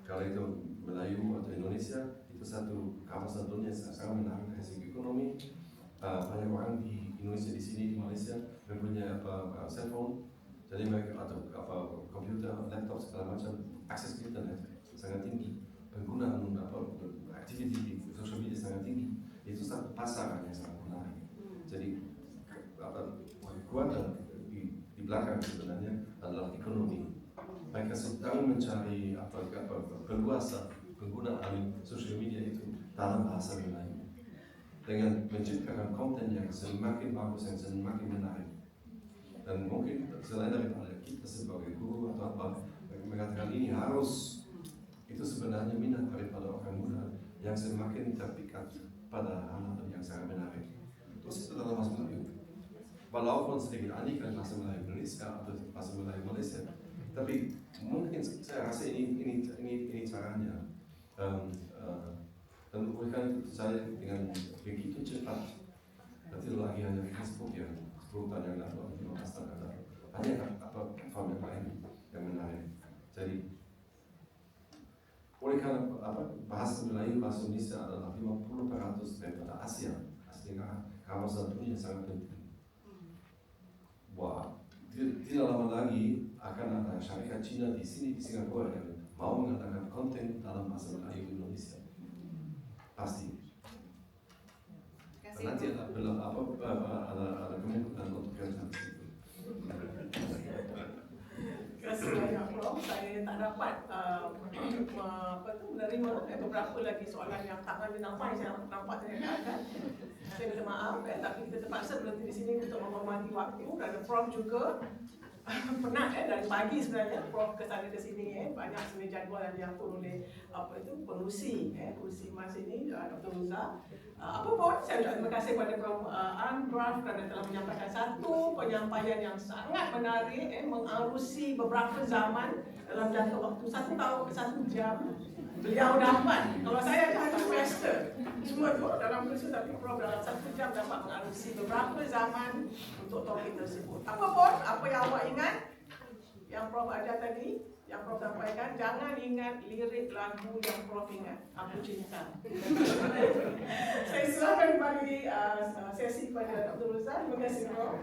Kalau itu Melayu atau Indonesia, itu satu kawasan dunia yang sangat menarik dari segi ekonomi. Banyak orang di Indonesia, di sini, di Malaysia mempunyai cellphone, jadi mereka atau komputer, laptop segala macam, akses ke internet sangat tinggi. Penggunaan aktiviti di social media sangat tinggi. Itu satu pasar yang sangat menarik. Jadi kekuatan di belakang sebenarnya adalah ekonomi. Mereka sedang mencari berkuasa penggunaan sosial media itu dalam bahasa Melayu dengan menciptakan konten yang semakin bagus, yang semakin menarik. Dan mungkin selain daripada kita sebagai guru atau apa mengatakan ini harus, itu sebenarnya minat daripada orang muda yang semakin terpikat pada hal-hal yang sangat menarik. Terus itu dalam bahasa Melayu. Walaupun sedikit aneh kan bahasa Melayu Indonesia atau bahasa Melayu Malaysia, tapi mungkin saya rasa ini caranya. Dan bukan itu saya dengan begitu cepat. Nanti lagi hanya Facebook yang 10 tahun yang lalu atau 15 tahun yang lalu. Hanya platform yang lain yang menarik. Jadi oleh karena bahasa Melayu, bahasa Indonesia adalah 50% daripada ASEAN, sehingga kawasan dunia sangat penting. Wah, tidak lama lagi akan ada syarikat Cina di sini di Singapura yang mau mengatakan konten dalam bahasa Melayu Indonesia. Pasti. Nanti ada kemungkinan untuk kerja di situ. Terima kasih banyak Prof. Saya tak dapat menerima beberapa lagi soalan yang tak ada nampak, saya nampak tadi ada. Saya minta maaf, tapi kita terpaksa berhenti di sini untuk menghormati waktu. Dan Prof juga penat dari pagi sebenarnya Prof ke sana ke sini banyak sebenarnya jadual yang diatur oleh pengurusi pengurusi mas ini Dr. Ruza. Apa pun saya ucapkan terima kasih kepada Prof Andraf kerana telah menyampaikan satu penyampaian yang sangat menarik mengarusi beberapa zaman dalam jangka waktu 1 tahun ke 1 jam. Beliau dapat, kalau saya ada 1 semester semua tu dalam kursus, tapi Prof dalam 1 jam dapat mengarusi beberapa zaman untuk topik tersebut. Apa pun, apa yang awak ingat yang Prof ajar tadi, yang Prof sampaikan, jangan ingat lirik lagu yang Prof ingat, Aku Cinta. Saya silakan bagi sesi kepada Dr. Ruza. Terima kasih Prof.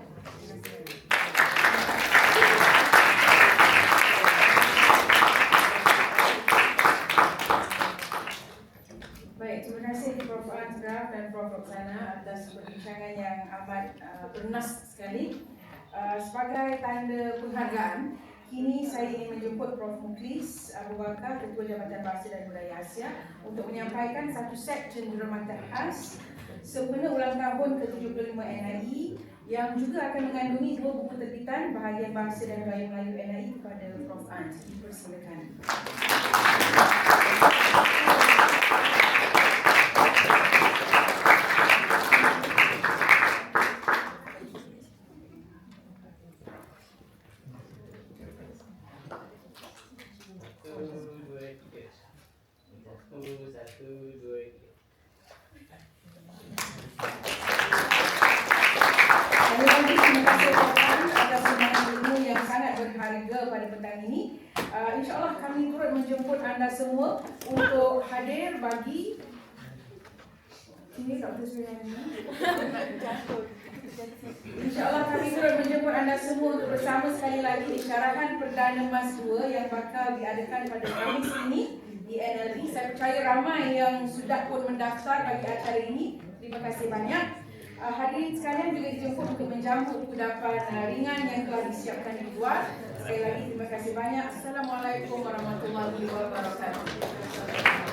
Baik, terima kasih Prof Andraf dan Prof Roxana atas perbincangan yang amat bernas sekali. Sebagai tanda penghargaan, kini saya ingin menjemput Prof Muklis Abu Bakar, Ketua Jabatan Bahasa dan Budaya Asia, untuk menyampaikan satu set cenderamata khas sempena ulang tahun ke-75 NIE yang juga akan mengandungi 2 buku terbitan bahagian Bahasa dan Budaya Melayu NIE kepada Prof Ant. Dipersilakan. InsyaAllah kami turut menjemput anda semua untuk hadir bagi ini Dr. Suriani. InsyaAllah kami turut menjemput anda semua untuk bersama sekali lagi di syarahan Perdana Mas 2 yang bakal diadakan pada Khamis ini di NLB. Saya percaya ramai yang sudah pun mendaftar bagi acara ini. Terima kasih banyak. Hadirin sekalian juga dijemput untuk menjamu kudapan ringan yang telah disiapkan di luar. Sekali lagi terima kasih banyak. Assalamualaikum warahmatullahi wabarakatuh.